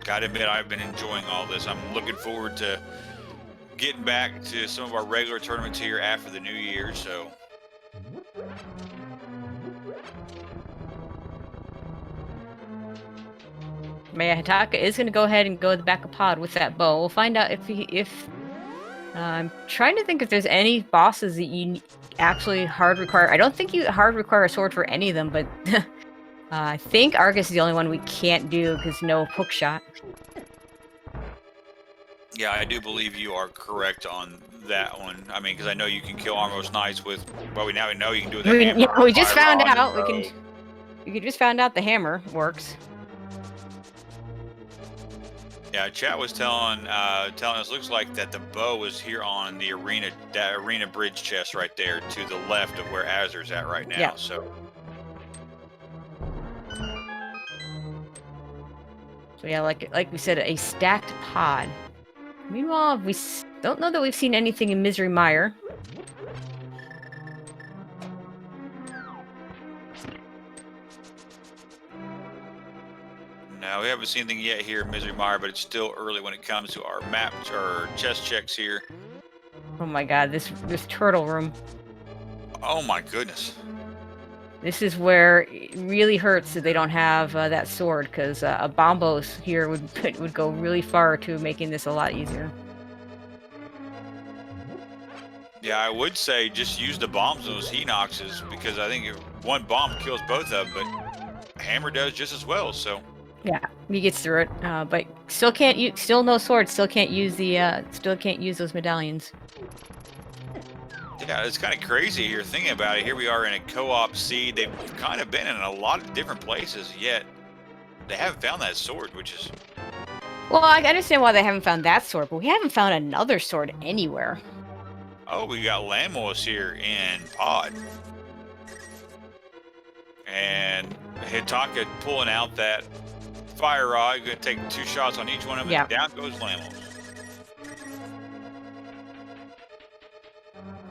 gotta admit I've been enjoying all this. I'm looking forward to getting back to some of our regular tournaments here after the new year, so. Maya Hitaka is going to go ahead and go to the back of pod with that bow. We'll find out if I'm trying to think if there's any bosses that you actually hard require. I don't think you hard require a sword for any of them, but I think Argus is the only one we can't do because no hook shot. Yeah, I do believe you are correct on that one. I mean, because I know you can kill Armos Knights with. Well, we now know you can do it with the hammer. Yeah, we just found Fire out. rod, We just found out the hammer works. Yeah, chat was telling us. Looks like that the bow is here on the arena bridge chest right there to the left of where Azer's at right now. Yeah. So yeah, like we said, a stacked pod. Meanwhile, we don't know that we've seen anything in Misery Mire. no, we haven't seen anything yet here in Misery Mire, but it's still early when it comes to our map or chest checks here. Oh my god, this turtle room. Oh my goodness. This is where it really hurts that they don't have that sword, because a bombos here would go really far to making this a lot easier. Yeah, I would say just use the bombs on those Henoxes, because I think if one bomb kills both of them, but hammer does just as well. So Yeah, he gets through it, but still can't use. Still no sword. Still can't use the. Still can't use those medallions. Yeah, it's kind of crazy here thinking about it. Here we are in a co-op seed. They've kind of been in a lot of different places, yet they haven't found that sword, which is... Well, I understand why they haven't found that sword, but we haven't found another sword anywhere. Oh, we got Lamos here in pod. And Hitaka pulling out that fire rod. Going to take 2 shots on each one of them, and down goes Lamos.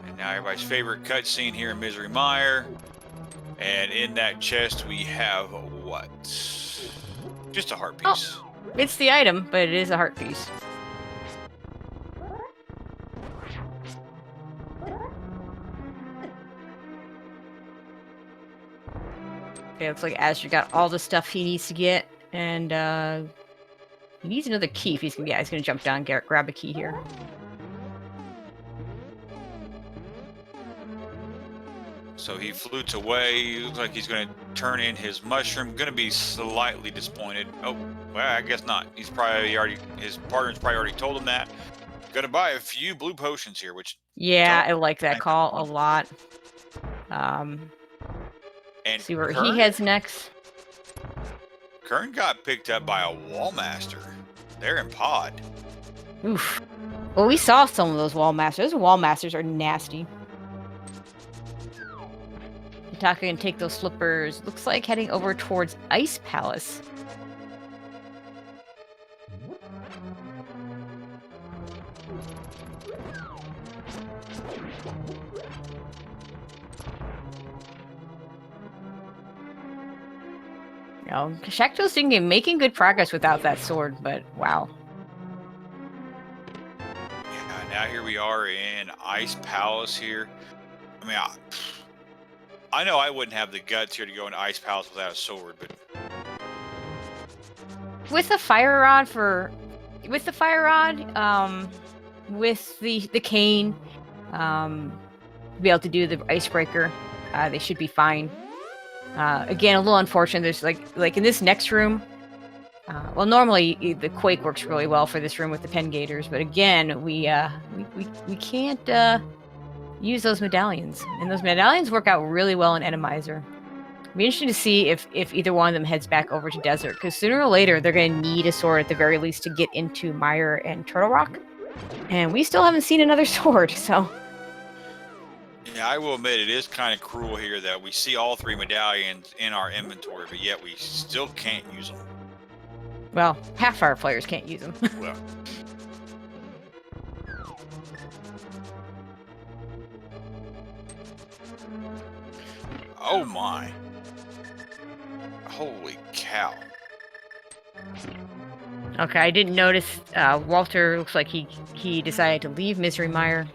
And now everybody's favorite cutscene here in Misery Mire. And in that chest we have what? Just a heart piece. Oh, it's the item, but it is a heart piece. Okay, looks like Azder got all the stuff he needs to get, and he needs another key. If he's gonna jump down, and grab a key here. So he flutes away. Looks like he's going to turn in his mushroom. Going to be slightly disappointed. Oh, well, I guess not. He's probably already, his partner's probably already told him that. Going to buy a few blue potions here, which... Yeah, I like that call a lot. And see where Qirn, he heads next. Qirn got picked up by a wall master. They're in pod. Oof. Well, we saw some of those wall masters. Those wall masters are nasty. Hitaka can take those slippers. Looks like heading over towards Ice Palace. You know, Shackto's making good progress without that sword, but wow. Yeah, now here we are in Ice Palace here. I mean, I know I wouldn't have the guts here to go into Ice Palace without a sword, but... With the fire rod with the cane, be able to do the icebreaker, they should be fine. Again, a little unfortunate. There's like in this next room. Well, normally the Quake works really well for this room with the pen gators, but again, we can't use those medallions, and those medallions work out really well in Randomizer. It'll be interesting to see if either one of them heads back over to Desert, because sooner or later they're going to need a sword at the very least to get into Mire and Turtle Rock, and we still haven't seen another sword. So. Yeah, I will admit it is kind of cruel here that we see all 3 medallions in our inventory, but yet we still can't use them. Well, half our players can't use them. Well. Oh my. Holy cow. Okay, I didn't notice. Walter looks like he decided to leave Misery Mire.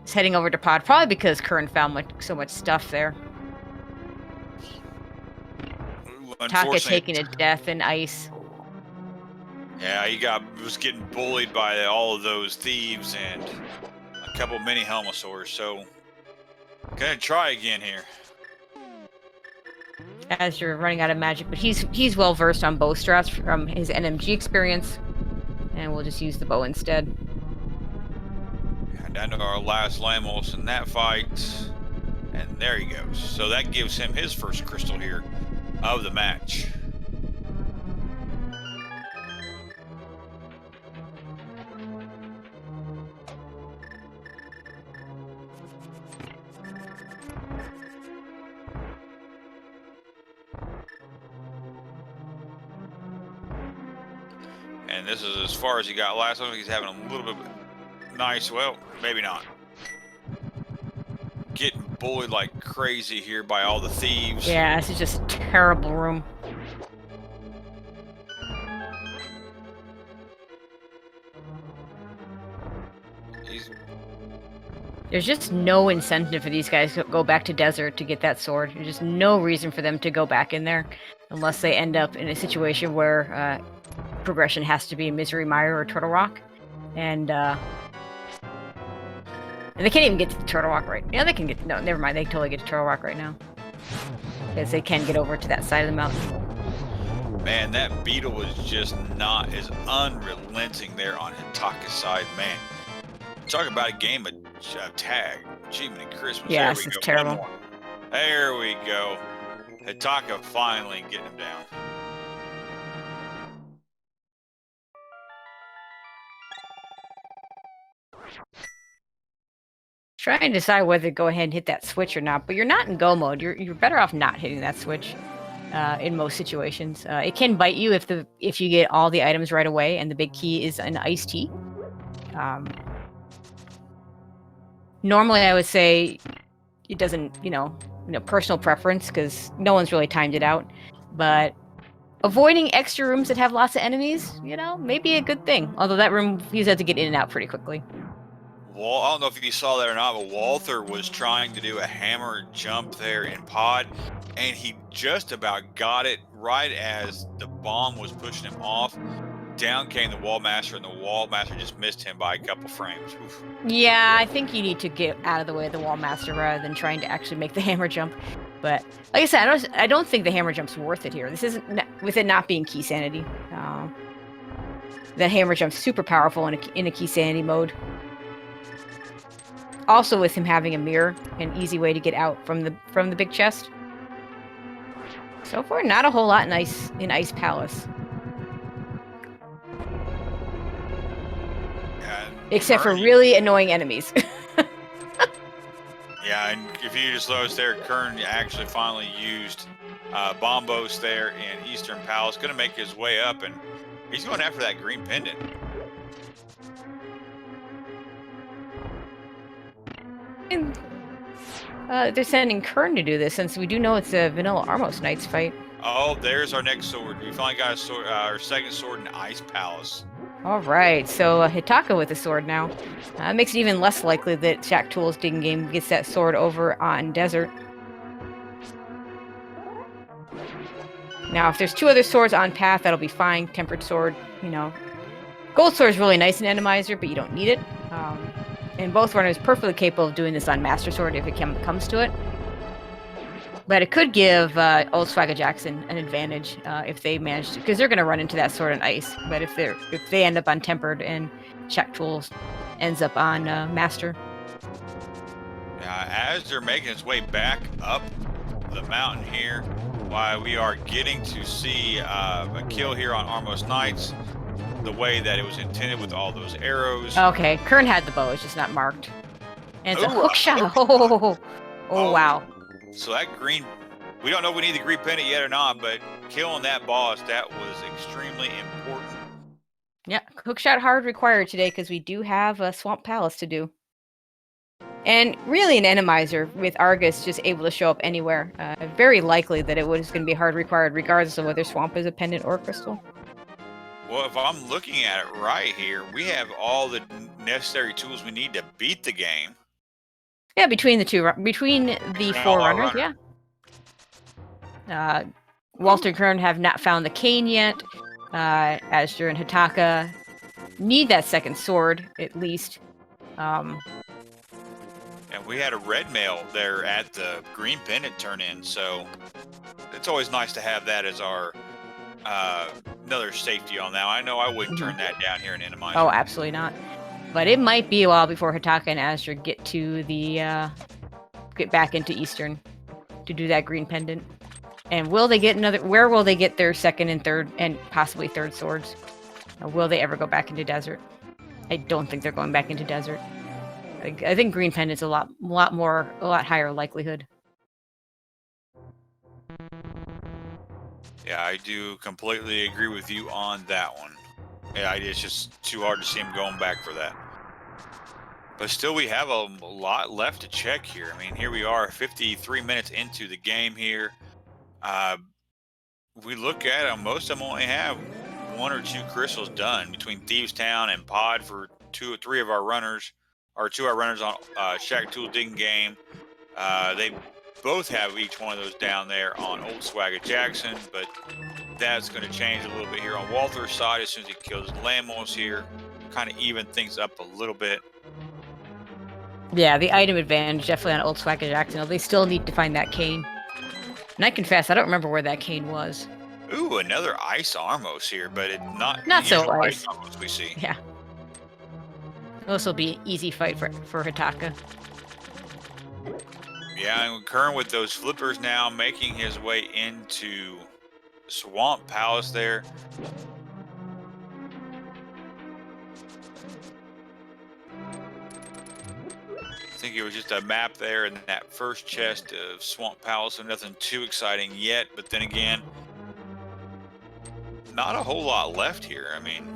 He's heading over to pod, probably because Qirn found so much stuff there. Taka taking a death in ice. Yeah, he was getting bullied by all of those thieves and a couple mini Helmosaurs, so gonna try again here. As you're running out of magic, but he's well versed on bow strats from his NMG experience, and we'll just use the bow instead. And down to our last Lamos in that fight, and there he goes. So that gives him his first crystal here of the match. And this is as far as he got last time. He's having a little bit nice, well, maybe not. Getting bullied like crazy here by all the thieves. Yeah, this is just a terrible room. There's just no incentive for these guys to go back to Desert to get that sword. There's just no reason for them to go back in there unless they end up in a situation where progression has to be in Misery Mire or Turtle Rock. And they can't even get to the Turtle Rock right now. Yeah, they can get... No, never mind. They can totally get to Turtle Rock right now. Because they can get over to that side of the mountain. Man, that beetle was just not as unrelenting there on Hitaka's side. Man, talk about a game of tag. Achievement of Christmas. Yes, there we it's go. terrible. One more. There we go. Hitaka finally getting him down. Trying to decide whether to go ahead and hit that switch or not, but you're not in go mode. You're better off not hitting that switch in most situations. It can bite you if you get all the items right away, and the big key is an iced tea. Normally, I would say it doesn't, personal preference because no one's really timed it out, but avoiding extra rooms that have lots of enemies, may be a good thing. Although that room, you have to get in and out pretty quickly. Well, I don't know if you saw that or not, but Walther was trying to do a hammer jump there in pod, and he just about got it right as the bomb was pushing him off. Down came the Wallmaster, and the Wallmaster just missed him by a couple frames. Oof. Yeah, I think you need to get out of the way of the Wallmaster rather than trying to actually make the hammer jump. But like I said, I don't think the hammer jump's worth it here. This isn't with it not being key sanity. That hammer jump's super powerful in a key sanity mode. Also, with him having a mirror, an easy way to get out from the big chest. So far, not a whole lot in Ice Palace. Except for really annoying enemies. Yeah, and if you just notice there, Qirn actually finally used Bombos there in Eastern Palace. Going to make his way up, and he's going after that green pendant. They're sending Qirn to do this, since we do know it's a Vanilla Armos Knights fight. Oh, there's our next sword. We finally got a sword, our second sword in Ice Palace. All right, so Hitaka with a sword now. Makes it even less likely that Shack Tool's digging game gets that sword over on Desert. Now, if there's two other swords on path, that'll be fine. Tempered sword, Gold sword is really nice in Randomizer, but you don't need it. And both runners perfectly capable of doing this on Master Sword if it comes to it. But it could give Old Swagger Jackson an advantage if they manage to, because they're going to run into that sword on ice. But if they end up on Tempered and Shack Tools ends up on Master. As they're making its way back up the mountain here, why we are getting to see a kill here on Armos Knights, the way that it was intended with all those arrows. Okay, Qirn had the bow, it's just not marked. And it's a hook shot. Oh, wow. So that green, we don't know if we need the green pendant yet or not, but killing that boss, that was extremely important. Yeah, hookshot hard required today because we do have a Swamp Palace to do. And really an Randomizer with Argus just able to show up anywhere. Very likely that it was going to be hard required regardless of whether Swamp is a pendant or a crystal. Well, if I'm looking at it right here, we have all the necessary tools we need to beat the game. Yeah, between the four runners, yeah. Walter and Qirn have not found the cane yet. Azder and Hitaka need that second sword, at least. And we had a red mail there at the green pendant turn in, so it's always nice to have that as our another safety on that. I know I wouldn't turn that down here in Randomizer. Oh, absolutely not. But it might be a while before Hitaka and Azder get to get back into Eastern to do that green pendant. And will they get where will they get their second and third and possibly third swords? Or will they ever go back into Desert? I don't think they're going back into Desert. I think green pendant's a lot higher likelihood. Yeah, I do completely agree with you on that one. Yeah, it's just too hard to see him going back for that. But still, we have a lot left to check here. I mean, here we are, 53 minutes into the game here. We look at them, most of them only have one or two crystals done between Thieves Town and Pod for two or three of our runners, or two of our runners on Shack Tool Digging Game. They both have each one of those down there on Old Swagger Jackson, but that's going to change a little bit here on Walther's side as soon as he kills Lamos here. Kind of even things up a little bit. Yeah, the item advantage definitely on Old Swagger Jackson. They still need to find that cane. And I confess, I don't remember where that cane was. Ooh, another ice Armos here, but it's not so usual ice. Armos we see. Yeah. This will be an easy fight for Hitaka. Yeah, and Qirn with those flippers now making his way into Swamp Palace there. I think it was just a map there in that first chest of Swamp Palace, so nothing too exciting yet. But then again, not a whole lot left here. I mean,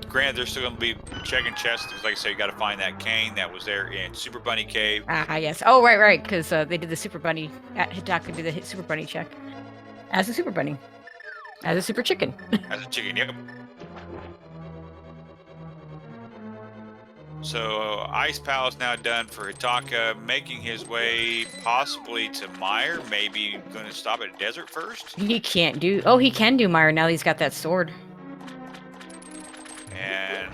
granted, they're still going to be checking chests. Like I said, you got to find that cane that was there in Super Bunny Cave. Yes. Oh, right, because they did the Super Bunny. Hitaka did the Super Bunny check as a Super Bunny, as a Super Chicken. As a chicken, yep. So Ice Palace now done for Hitaka, making his way possibly to Meyer. Maybe going to stop at Desert first. He can't do. Oh, he can do Meyer now. He's got that sword. And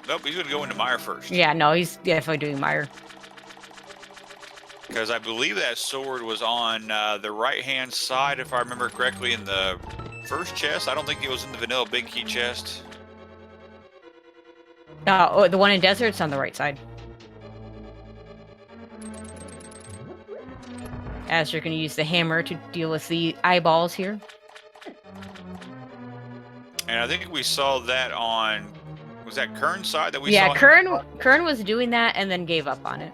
nope, he's going to go into Meyer first. Yeah, no, he's definitely doing Meyer. Because I believe that sword was on the right-hand side, if I remember correctly, in the first chest. I don't think it was in the vanilla big key chest. Oh, the one in Desert's on the right side. As you're going to use the hammer to deal with the eyeballs here. And I think we saw that on, was that Qirn's side that we saw? Yeah, Qirn was doing that and then gave up on it.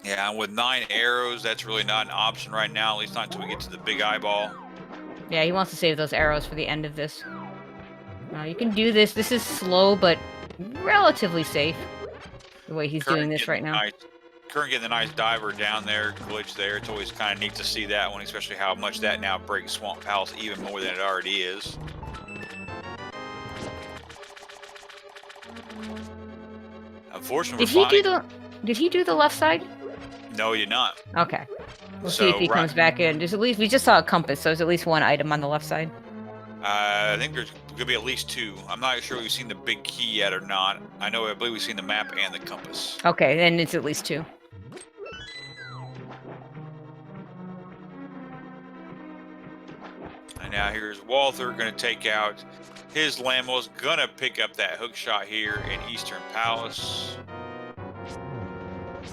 Yeah, and with 9 arrows, that's really not an option right now, at least not until we get to the big eyeball. Yeah, he wants to save those arrows for the end of this. You can do this. This is slow, but relatively safe. The way he's doing this right now. Qirn getting the nice diver down there, glitch there. It's always kind of neat to see that one, especially how much that now breaks Swamp Palace even more than it already is. Unfortunately, did he do the left side? No, he did not. Okay. We'll see if he comes back in. There's at least, we just saw a compass, so there's at least one item on the left side. I think there's going to be at least 2. I'm not sure we've seen the big key yet or not. I believe we've seen the map and the compass. Okay, then it's at least 2. And now here's Walther going to take out his Lamos, going to pick up that hook shot here in Eastern Palace.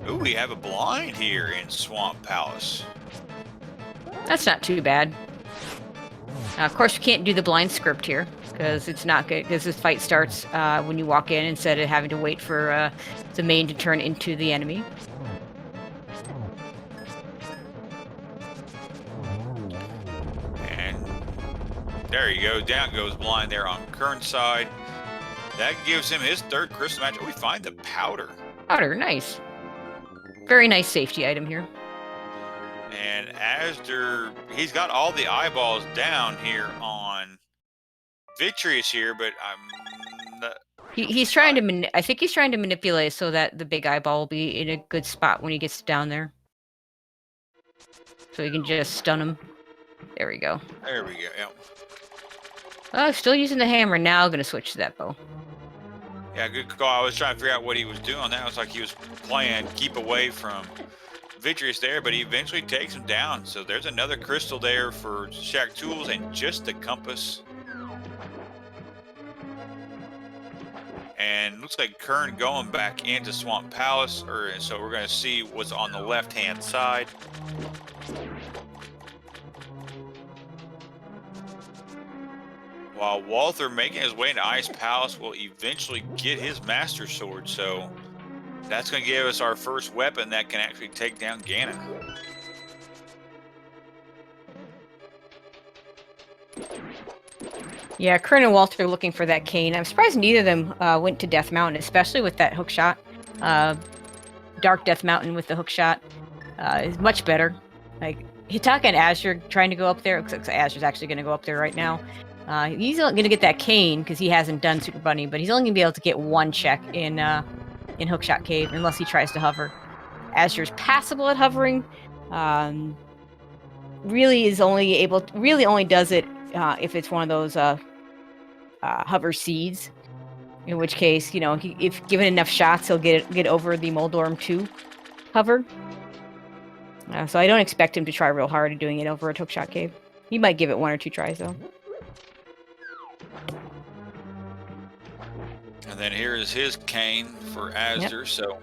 Ooh, we have a blind here in Swamp Palace. That's not too bad. Of course, you can't do the blind script here because it's not good. Because this fight starts when you walk in instead of having to wait for the main to turn into the enemy. And there you go. Down goes blind there on Qirn's side. That gives him his 3rd crystal match. Oh, we find the powder. Powder, nice. Very nice safety item here. And azder, he's got all the eyeballs down here on Vitreous here, but he's trying to. I think he's trying to manipulate so that the big eyeball will be in a good spot when he gets down there, so he can just stun him. There we go. There we go. Yep. Oh, still using the hammer. Now going to switch to that bow. Yeah, good call. I was trying to figure out what he was doing. That was like he was playing keep away from Vitreous there, but he eventually takes him down. So there's another crystal there for Shack Tools and just the compass. And looks like Qirn going back into Swamp Palace, so we're going to see what's on the left-hand side. While Walther, making his way into Ice Palace, will eventually get his Master Sword. So that's going to give us our first weapon that can actually take down Ganon. Yeah, Qirn and Walther are looking for that cane. I'm surprised neither of them went to Death Mountain, especially with that hook shot. Dark Death Mountain with the hook shot is much better. Like Hitaka and Azure trying to go up there. Looks like Azure's actually going to go up there right now. He's going to get that cane because he hasn't done Super Bunny, but he's only going to be able to get 1 check in Hookshot Cave unless he tries to hover. Azure's passable at hovering. Really only does it if it's one of those hover seeds. In which case, if given enough shots, he'll get over the Moldorm 2 hover. So I don't expect him to try real hard at doing it over at Hookshot Cave. He might give it 1 or 2 tries, though. And then here is his cane for azder. Yep. So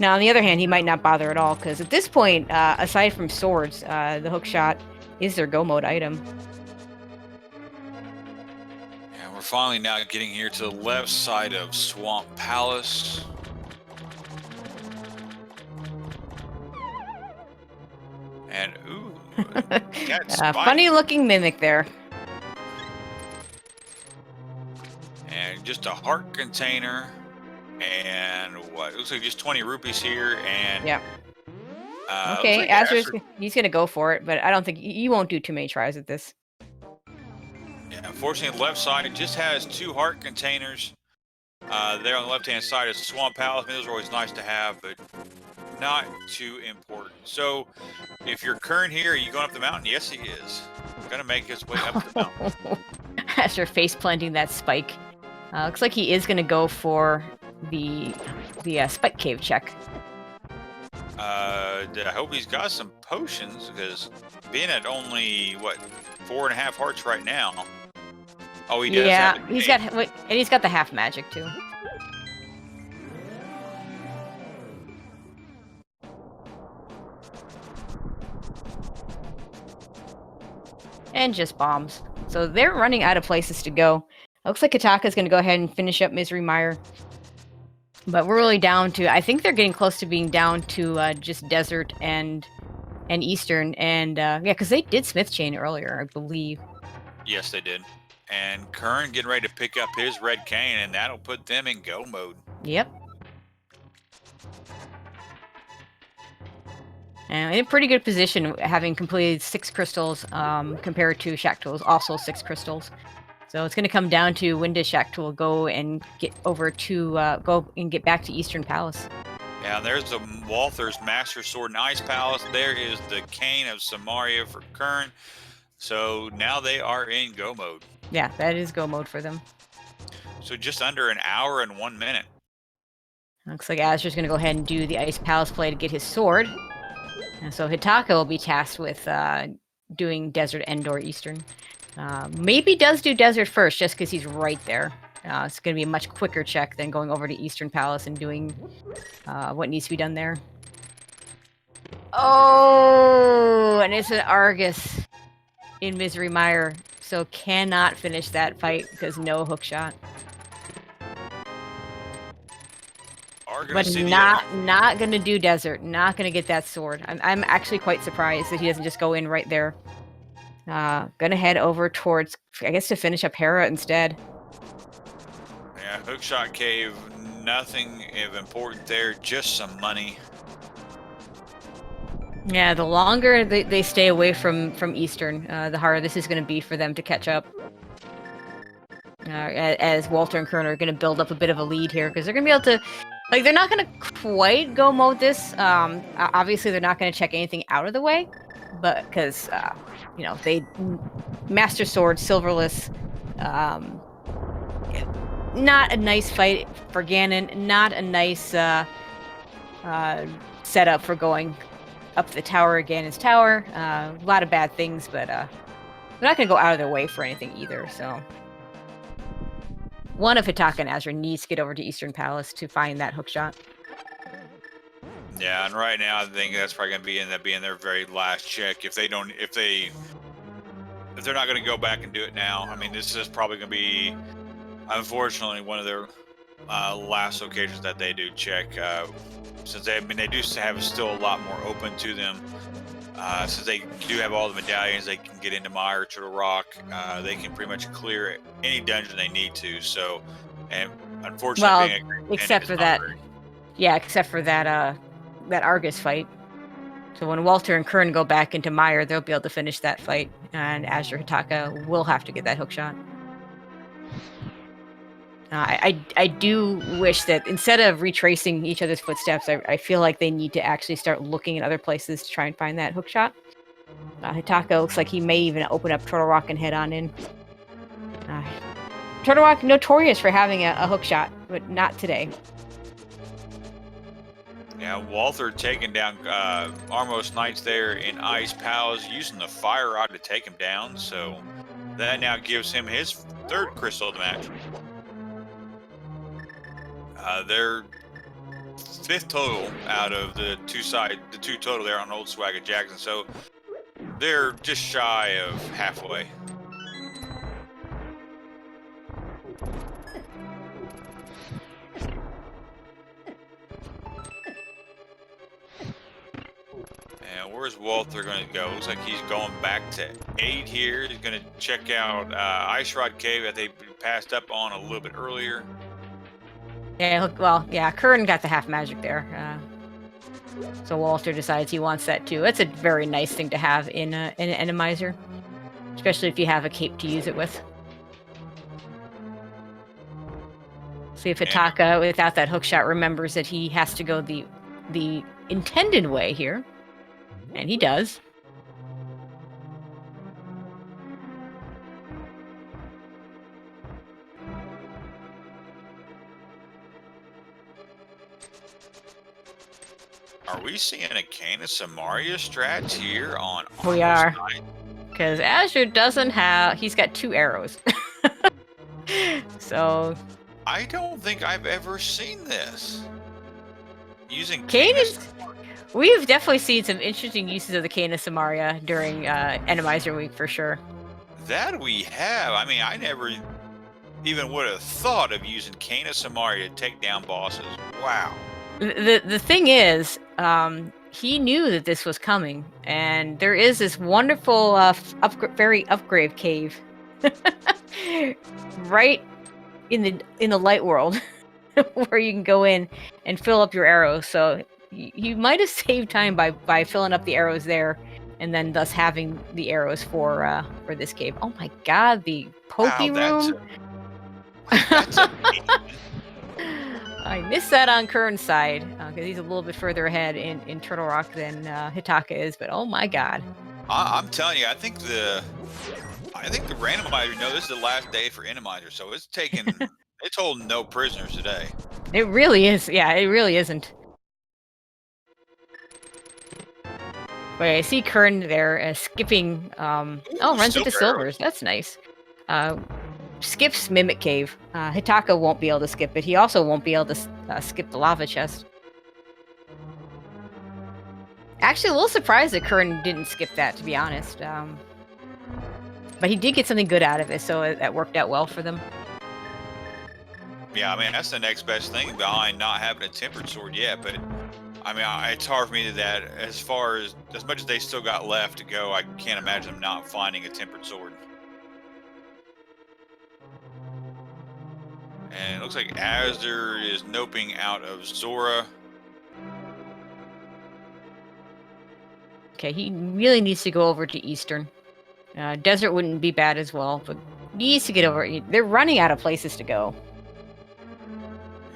now, on the other hand, he might not bother at all, because at this point, aside from swords, the hookshot is their go mode item. and we're finally now getting here to the left side of Swamp Palace. And ooh, funny looking mimic there. And just a heart container. And what? It looks like just 20 rupees here. And yeah. Okay, like he's gonna go for it, but I don't think he won't do too many tries at this. Yeah, unfortunately, the left side it just has 2 heart containers. There on the left-hand side is Swamp Palace. I mean, those are always nice to have, but not too important. So, if you're Qirn here, are you going up the mountain? Yes, he is. Gonna make his way up the mountain. After face planting that spike, looks like he is gonna go for the spike cave check. I hope he's got some potions, because being at only what 4.5 hearts right now. Oh, he does. Yeah, he's got the half magic too. And just bombs. So they're running out of places to go. Looks like Hitaka's going to go ahead and finish up Misery Mire. But we're really down to, I think they're getting close to being down to just Desert and Eastern. And yeah, because they did Smith Chain earlier, I believe. Yes, they did. And Qirn getting ready to pick up his red cane, and that'll put them in go mode. Yep. And in a pretty good position, having completed 6 crystals compared to Shaktool's also 6 crystals. So it's going to come down to when does Shaktool go and get over to get back to Eastern Palace. Yeah, there's the Walther's Master Sword and Ice Palace. There is the Cane of Samaria for Qirn. So now they are in go mode. Yeah, that is go mode for them. So just under an hour and 1 minute. Looks like Azder's going to go ahead and do the Ice Palace play to get his sword. And so Hitaka will be tasked with doing Desert and/or Eastern. Maybe does do Desert first, just because he's right there. It's going to be a much quicker check than going over to Eastern Palace and doing what needs to be done there. Oh, and it's an Argus in Misery Mire, so cannot finish that fight because no hook shot. But not gonna do Desert. Not gonna get that sword. I'm actually quite surprised that he doesn't just go in right there. Gonna head over towards, I guess, to finish up Hera instead. Yeah, Hookshot Cave. Nothing of important there. Just some money. Yeah, the longer they stay away from Eastern, the harder this is going to be for them to catch up. As Walter and Qirn are going to build up a bit of a lead here, because they're going to be able to, like, they're not going to quite go mode this. Obviously, they're not going to check anything out of the way, but because you know, they Master Sword, Silverless, not a nice fight for Ganon, not a nice setup for going up the tower again. His tower, a lot of bad things, but they're not going to go out of their way for anything either. So one of Hitaka and Azder needs to get over to Eastern Palace to find that hookshot. Yeah, and right now I think that's probably going to end up being their very last check. If they're not going to go back and do it now, I mean, this is probably going to be, unfortunately, one of their last occasions that they do check. Since they do have still a lot more open to them. Since they do have all the medallions, they can get into Mire, Turtle Rock. They can pretty much clear any dungeon they need to. So, and unfortunately, except for that, except for that Argus fight. So when Walter and Qirn go back into Mire, they'll be able to finish that fight, and Azder Hitaka will have to get that hookshot. I do wish that instead of retracing each other's footsteps, I feel like they need to actually start looking at other places to try and find that hookshot. Hitaka looks like he may even open up Turtle Rock and head on in. Turtle Rock notorious for having a hookshot, but not today. Yeah, Walther taking down Armos Knights there in Ice Pals, using the Fire Rod to take him down. So that now gives him his 3rd crystal of the match. They're 5th total out of the two total there on Old Swag at Jackson. So they're just shy of halfway. And where's Walther going to go? Looks like he's going back to 8 here. He's going to check out Ice Rod Cave that they passed up on a little bit earlier. Yeah, well, yeah, Qirn got the half magic there. So Walther decides he wants that too. That's a very nice thing to have in an Randomizer, especially if you have a cape to use it with. See if Hitaka, without that hookshot, remembers that he has to go the intended way here. And he does. Are we seeing a Qirn Samaria strats here on We are. Because azder doesn't have... He's got 2 arrows. So... I don't think I've ever seen this. Using Qirn. We've definitely seen some interesting uses of the Qirn Samaria during Randomizer week for sure. That we have. I mean, I never even would have thought of using Qirn Samaria to take down bosses. Wow. The thing is, he knew that this was coming, and there is this wonderful fairy upgrade cave right in the light world where you can go in and fill up your arrows. So you might have saved time by filling up the arrows there, and then thus having the arrows for this cave. Oh my God, the pokey room! That's I missed that on Qirn's side because he's a little bit further ahead in Turtle Rock than Hitaka is. But oh my God! I'm telling you, I think the randomizer. No, this is the last day for randomizer, so it's it's holding no prisoners today. It really is. Yeah, it really isn't. Wait, I see Qirn there skipping. Runs into silvers. That's nice. Skips Mimic Cave. Hitaka won't be able to skip it. He also won't be able to skip the lava chest. Actually, a little surprised that Qirn didn't skip that, to be honest. But he did get something good out of it, so that worked out well for them. Yeah, I mean, that's the next best thing behind not having a tempered sword yet, but I mean, it's hard for me to that as much as they still got left to go, I can't imagine them not finding a tempered sword. And it looks like azder is noping out of Zora. Okay, he really needs to go over to Eastern. Desert wouldn't be bad as well, but he needs to get over. They're running out of places to go.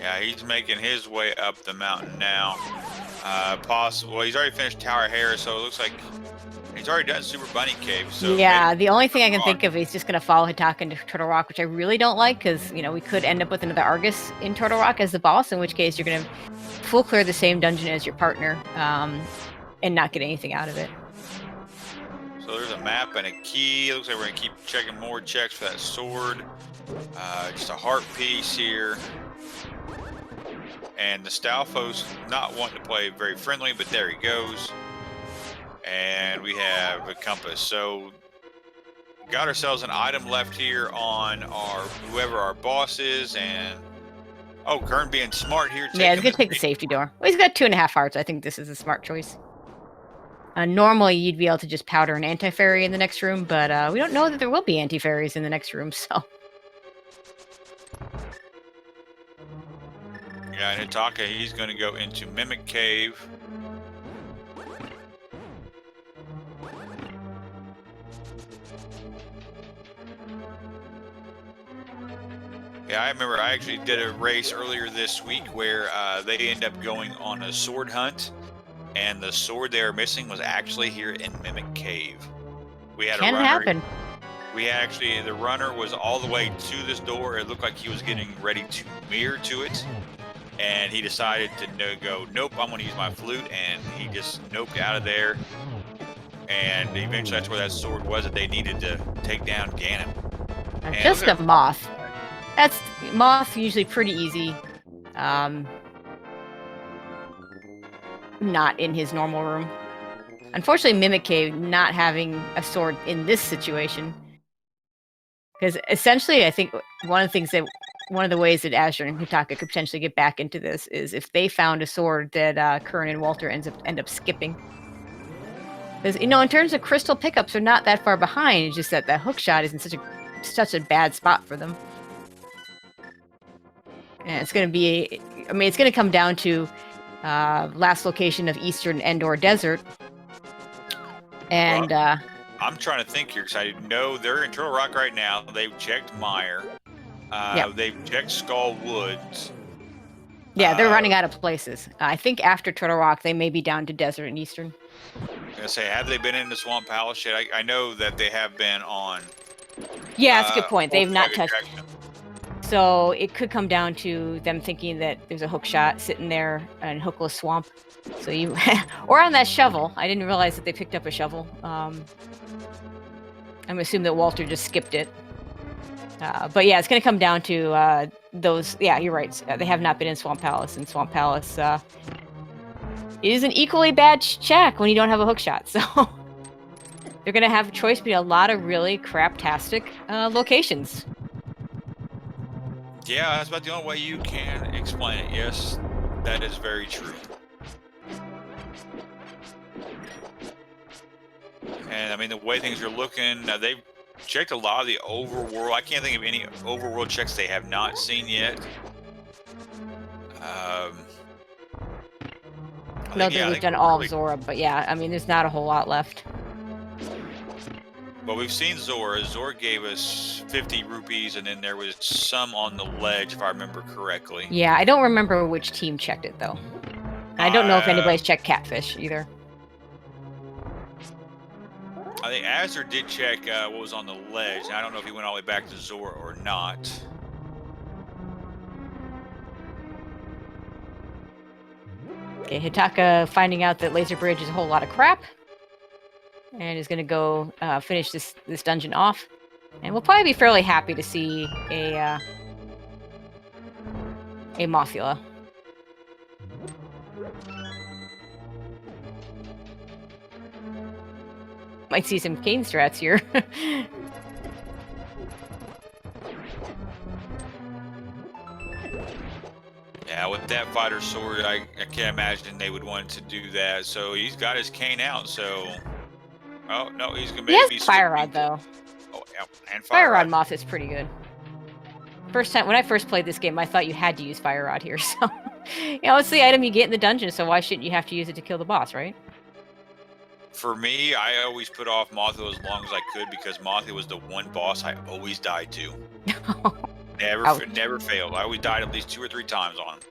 Yeah, he's making his way up the mountain now. Possible. He's already finished Tower Harris, so it looks like he's already done Super Bunny Cave. So yeah, the only thing I can think of is just going to follow Hitaka into Turtle Rock, which I really don't like because, we could end up with another Argus in Turtle Rock as the boss, in which case you're going to full clear the same dungeon as your partner and not get anything out of it. So there's a map and a key. Looks like we're going to keep checking more checks for that sword. Just a heart piece here. And the Stalfos not wanting to play very friendly, but there he goes. And we have a compass. So got ourselves an item left here on whoever our boss is, and Qirn being smart here. Yeah, he's gonna take the safety door. Well, he's got 2.5 hearts. I think this is a smart choice. Normally, you'd be able to just powder an anti-fairy in the next room, but we don't know that there will be anti-fairies in the next room, so. Yeah, and Hitaka, he's going to go into Mimic Cave. Yeah, I remember I actually did a race earlier this week where they ended up going on a sword hunt, and the sword they were missing was actually here in Mimic Cave. We had Can a runner. happen. The runner was all the way to this door. It looked like he was getting ready to mirror to it. and he decided to go, nope, I'm going to use my flute, and he just noped out of there. And eventually, that's where that sword was that they needed to take down Ganon. And just a moth. That's moth usually pretty easy. Not in his normal room. Unfortunately, Mimic Cave not having a sword in this situation. Because essentially, I think one of the ways that Azder and Hitaka could potentially get back into this is if they found a sword that Qirn and Walther end up skipping. Because, you know, in terms of crystal pickups, they're not that far behind. It's just that that hook shot is in such a bad spot for them. And it's going to be, I mean, it's going to come down to last location of Eastern Endor Desert. And I'm trying to think here because I know they're in Turtle Rock right now. They've checked Mire. They've checked Skull Woods. Yeah, they're running out of places. I think after Turtle Rock, they may be down to Desert and Eastern. I was gonna say, have they been in the Swamp Palace yet? I know that they have been on. Yeah, that's a good point. They've not touched. So it could come down to them thinking that there's a hook shot sitting there in Hookless Swamp. So you, or on that shovel. I didn't realize that they picked up a shovel. I'm assuming that Walther just skipped it. But yeah, it's going to come down to those. Yeah, you're right. They have not been in Swamp Palace, and Swamp Palace is an equally bad check when you don't have a hook shot. So they're going to have a choice between a lot of really craptastic locations. Yeah, that's about the only way you can explain it. Yes, that is very true. And I mean, the way things are looking, they've checked a lot of the overworld. I can't think of any overworld checks they have not seen yet. We've done all of Zora, but yeah, I mean, there's not a whole lot left. Well, we've seen Zora. Zora gave us 50 rupees, and then there was some on the ledge, if I remember correctly. Yeah, I don't remember which team checked it, though. I don't know if anybody's checked Catfish, either. I think Azder did check what was on the ledge, and I don't know if he went all the way back to Zora or not. Okay, Hitaka finding out that Laser Bridge is a whole lot of crap. And is going to go finish this dungeon off. And we'll probably be fairly happy to see a Mothula. Might see some cane strats here. Yeah, with that fighter sword, I can't imagine they would want to do that. So he's got his cane out, so... Oh, no, he's going to maybe... He has Fire Rod, though. Oh, yeah, and Fire Rod Moth is pretty good. When I first played this game, I thought you had to use Fire Rod here, so... You know, it's the item you get in the dungeon, so why shouldn't you have to use it to kill the boss, right? For me, I always put off Mothula as long as I could because Mothula was the one boss I always died to. Never failed. I always died at least 2 or 3 times on him.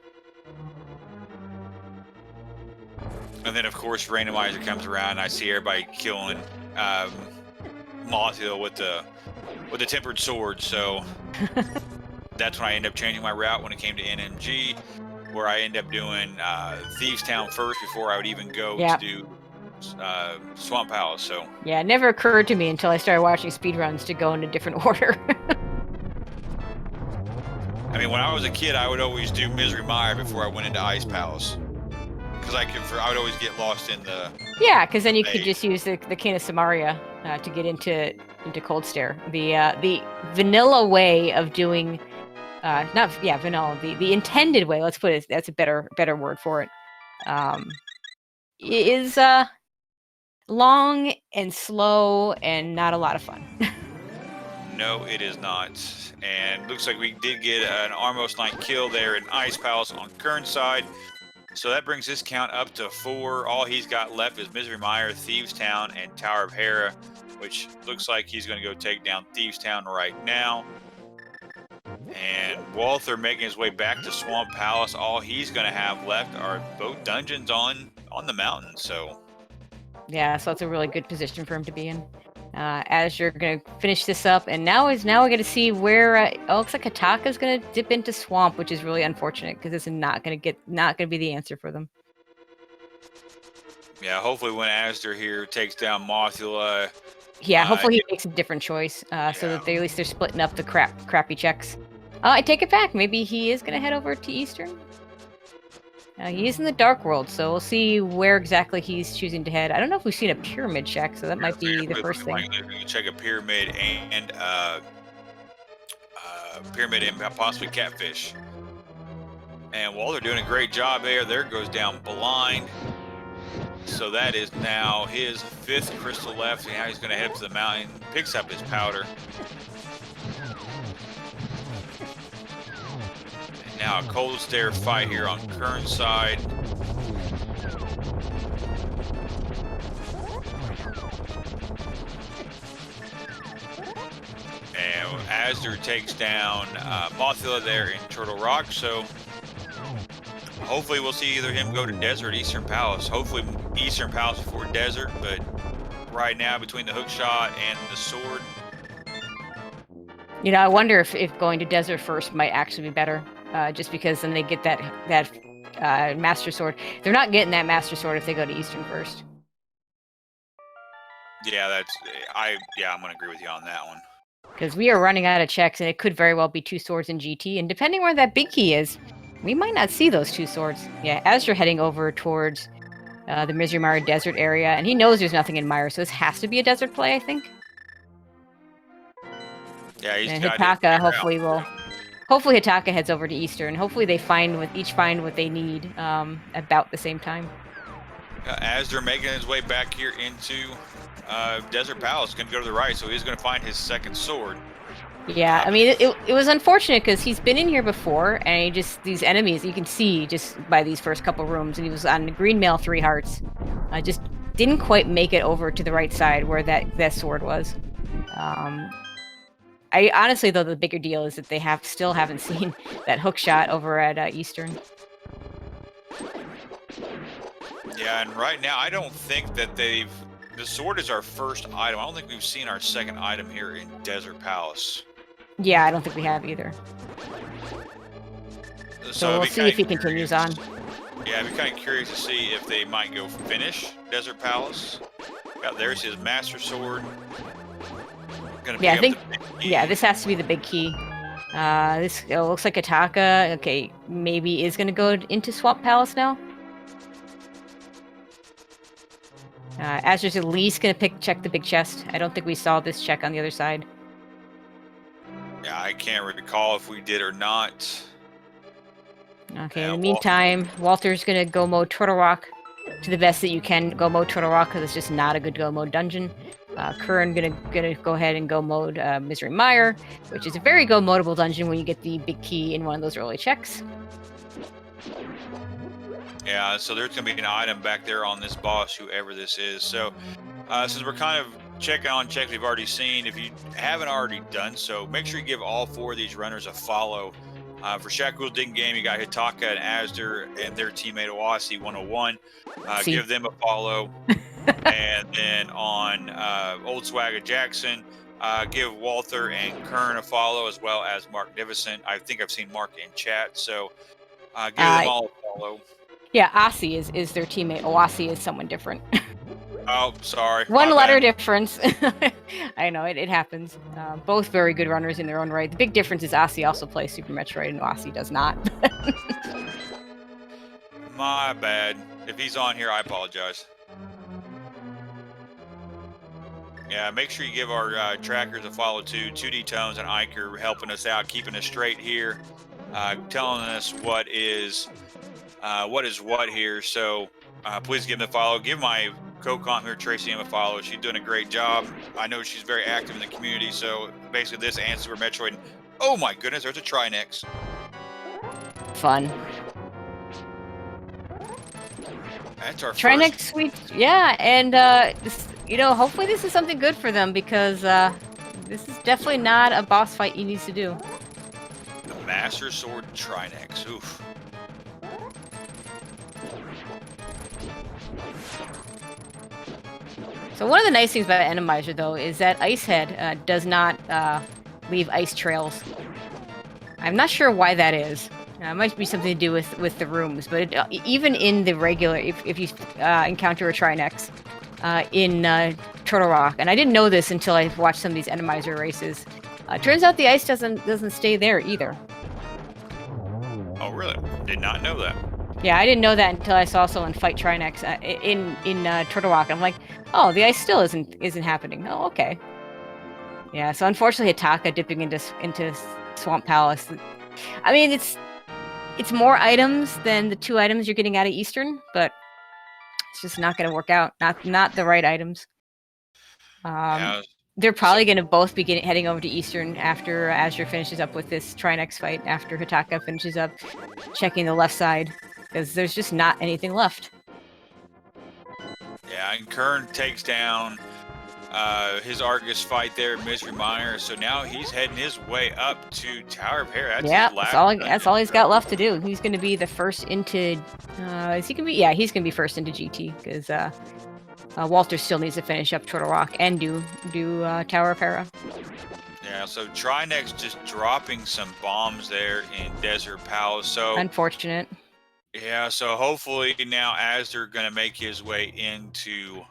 And then, of course, Randomizer comes around, and I see everybody killing Mothula with the tempered sword. So that's when I end up changing my route when it came to NMG, where I end up doing Thieves Town first before I would even go to do Swamp Palace. So yeah, it never occurred to me until I started watching speedruns to go in a different order. I mean, when I was a kid, I would always do Misery Mire before I went into Ice Palace. Because I would always get lost in the... Yeah, because then you could just use the Cane of Samaria to get into Cold Stare. The vanilla way of doing... vanilla. The intended way, let's put it, that's a better word for it, is long and slow and not a lot of fun. No, it is not. And looks like we did get an Armos Knight kill there in Ice Palace on Qirn's side. So that brings his count up to 4. All he's got left is Misery Mire, Thieves Town, and Tower of Hera, which looks like he's going to go take down Thieves Town right now. And Walther making his way back to Swamp Palace. All he's going to have left are both dungeons on the mountain. So yeah, so it's a really good position for him to be in. As you're gonna finish this up, and now we're gonna see where it looks like Hitaka's gonna dip into swamp, which is really unfortunate because this is not gonna be the answer for them. Yeah, hopefully when azder here takes down Mothula. Yeah, hopefully he makes a different choice, so that at least they're splitting up the crappy checks. I take it back. Maybe he is gonna head over to Eastern. He is in the Dark World, so we'll see where exactly he's choosing to head. I don't know if we've seen a pyramid check, so that might be the first thing. Check a pyramid and possibly catfish. And Walther doing a great job there. There goes down blind. So that is now his 5th crystal left. And now he's going to head up to the mountain, picks up his powder. And now a cold stare fight here on Qirn's side. And azder takes down Mothula there in Turtle Rock. So hopefully we'll see either him go to Desert or Eastern Palace. Hopefully Eastern Palace before Desert, but right now between the hook shot and the sword. You know, I wonder if going to Desert first might actually be better, just because then they get that Master Sword. They're not getting that Master Sword if they go to Eastern first. Yeah, I'm gonna agree with you on that one. Because we are running out of checks, and it could very well be 2 swords in GT, and depending where that big key is, we might not see those 2 swords. Yeah, as you're heading over towards the Misery Mire Desert area, and he knows there's nothing in Mire, so this has to be a desert play, I think. Yeah, he's and Hitaka hopefully Hitaka heads over to Eastern. Hopefully they find what they need about the same time. azder making his way back here into Desert Palace, going to go to the right, so he's going to find his 2nd sword. Yeah, I mean, it was unfortunate because he's been in here before, and these enemies, you can see just by these first couple rooms, and he was on the green mail 3 hearts. Just didn't quite make it over to the right side where that sword was. I honestly, though, the bigger deal is that they still haven't seen that hook shot over at Eastern. Yeah, and right now, I don't think that the sword is our first item. I don't think we've seen our 2nd item here in Desert Palace. Yeah, I don't think we have either. So we'll see if he continues on. Yeah, I'd be kind of curious to see if they might go finish Desert Palace. There's his Master Sword. Yeah, I think. Yeah, this has to be the big key. This looks like Hitaka. Okay, maybe is going to go into Swamp Palace now. Azder's at least going to check the big chest. I don't think we saw this check on the other side. Yeah, I can't recall if we did or not. Okay, in the meantime, Walther's going to go mode Turtle Rock to the best that you can go mode Turtle Rock because it's just not a good go mode dungeon. Qirn gonna go ahead and go mode Misery Mire, which is a very go modable dungeon when you get the big key in one of those early checks. Yeah, so there's going to be an item back there on this boss, whoever this is. So since we're kind of checking on checks we've already seen, if you haven't already done so, make sure you give all 4 of these runners a follow. For Shackle's Digging Game, you got Hitaka and azder and their teammate Oasi 101. Give them a follow. And then on Old Swagger Jackson, give Walther and Qirn a follow, as well as Mark Nivison. I think I've seen Mark in chat, so give them all a follow. Yeah, Asi is their teammate. Oasi is someone different. Oh, sorry. One letter difference. I know, it happens. Both very good runners in their own right. The big difference is Asi also plays Super Metroid and Oasi does not. My bad. If he's on here, I apologize. Yeah, make sure you give our trackers a follow too. 2D Tones and Ike are helping us out, keeping us straight here, telling us what is what here. So please give them a follow. Give my co-com here, Tracy, a follow. She's doing a great job. I know she's very active in the community. So basically this and Super Metroid. Oh my goodness, there's a Trinex. Fun. That's our Trinex sweet. Yeah, and hopefully this is something good for them because this is definitely not a boss fight he needs to do. The Master Sword Trinex. Oof. So one of the nice things about Randomizer, though, is that Ice Head does not leave ice trails. I'm not sure why that is. It might be something to do with the rooms, but even in the regular, if you encounter a Trinex in Turtle Rock, and I didn't know this until I watched some of these Randomizer races, turns out the ice doesn't stay there either. Oh, really? Did not know that. Yeah, I didn't know that until I saw someone fight Trinex in Turtle Rock. I'm like, oh, the ice still isn't happening. Oh, okay. Yeah, so unfortunately, Hitaka dipping into Swamp Palace. I mean, it's more items than the 2 items you're getting out of Eastern, but it's just not going to work out. Not the right items. They're probably going to both be heading over to Eastern after Azure finishes up with this Trinex fight, after Hitaka finishes up checking the left side, because there's just not anything left. Yeah, and Qirn takes down his Argus fight there at Misery Miner, so now he's heading his way up to Tower of Hair. That's all he's got left to do. He's going to be the first into. Is he going to be? Yeah, he's going to be first into GT, because Walter still needs to finish up Turtle Rock and do Tower of Hera. Yeah, so Trinex just dropping some bombs there in Desert Palace. So unfortunate. Yeah, so hopefully now Azder going to make his way into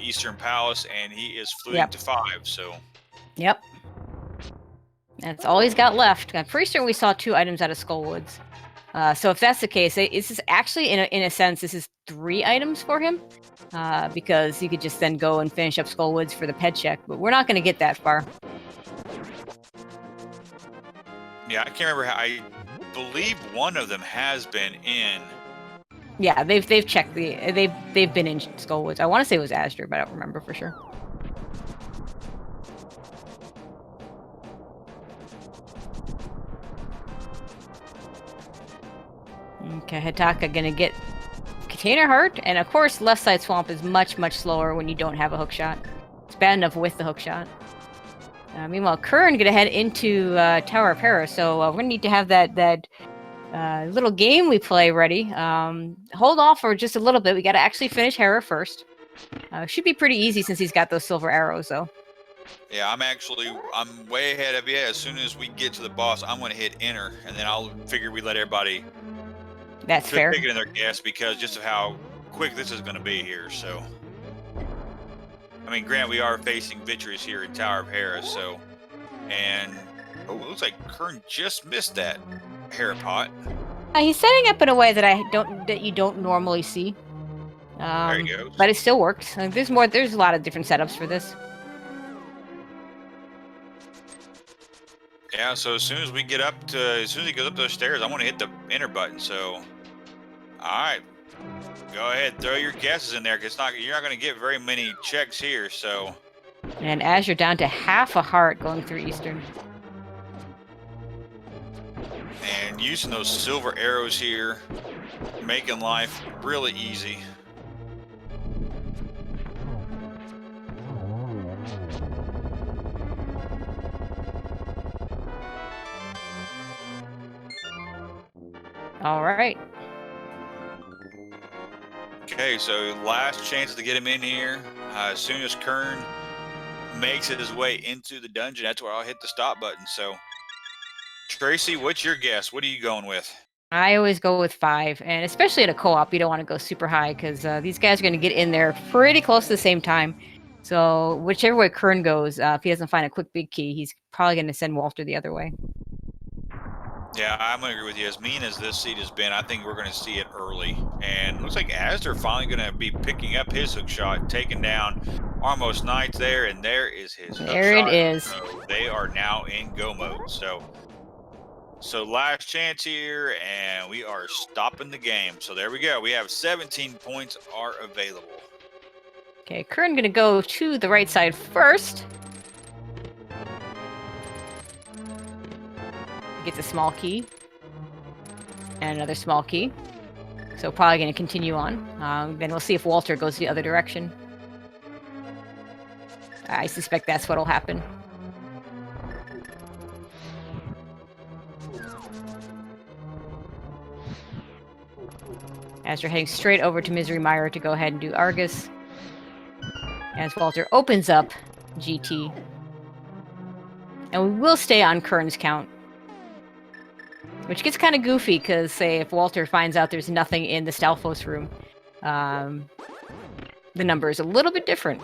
Eastern Palace, and he is fluting to 5. So. Yep. That's all he's got left. I'm pretty sure we saw 2 items out of Skullwoods. So if that's the case, this is actually, in a sense, this is 3 items for him. Because you could just then go and finish up Skullwoods for the pet check, but we're not going to get that far. Yeah, I can't remember how. I believe one of them has been in. Yeah, they've checked they've been in Skullwoods. I want to say it was Azder, but I don't remember for sure. Okay, Hitaka gonna get Container Heart, and of course left side swamp is much slower when you don't have a hook shot. It's bad enough with the hook shot. Meanwhile, Qirn gonna head into Tower of Hera, so we're gonna need to have that little game we play ready. Hold off for just a little bit. We gotta actually finish Hera first. Should be pretty easy since he's got those silver arrows, though. Yeah, I'm way ahead of you. As soon as we get to the boss, I'm gonna hit enter, and then I'll figure we let everybody. That's fair. Pick it in their guess because just of how quick this is going to be here. So, I mean, Grant, we are facing Vitreous here in Tower of Hera. So, and it looks like Qirn just missed that Hera pot. He's setting up in a way that you don't normally see. There he goes. But it still works. There's a lot of different setups for this. Yeah. So as soon as he goes up those stairs, I want to hit the enter button. So. All right, go ahead, throw your guesses in there, because you're not going to get very many checks here. So, and Azure down to half a heart going through Eastern, and using those silver arrows here, making life really easy. All right. Okay, so last chance to get him in here. As soon as Qirn makes his way into the dungeon, that's where I'll hit the stop button. So, Tracy, what's your guess? What are you going with? I always go with 5, and especially at a co-op, you don't want to go super high because these guys are going to get in there pretty close to the same time. So, whichever way Qirn goes, if he doesn't find a quick big key, he's probably going to send Walter the other way. Yeah, I'm going to agree with you. As mean as this seed has been, I think we're going to see it early. And looks like Azder finally going to be picking up his hook shot, taking down Armos Knights there, and there is his hook shot. There it is. So they are now in go mode. So last chance here, and we are stopping the game. So there we go. We have 17 points are available. Okay, Qirn going to go to the right side first. Gets a small key and another small key, so probably going to continue on. Then we'll see if Walter goes the other direction. I suspect that's what'll happen. As we're heading straight over to Misery Mire to go ahead and do Argus. as Walter opens up GT. And we will stay on Qirn's count. Which gets kind of goofy, because, say, if Walter finds out there's nothing in the Stalfos room, the number is a little bit different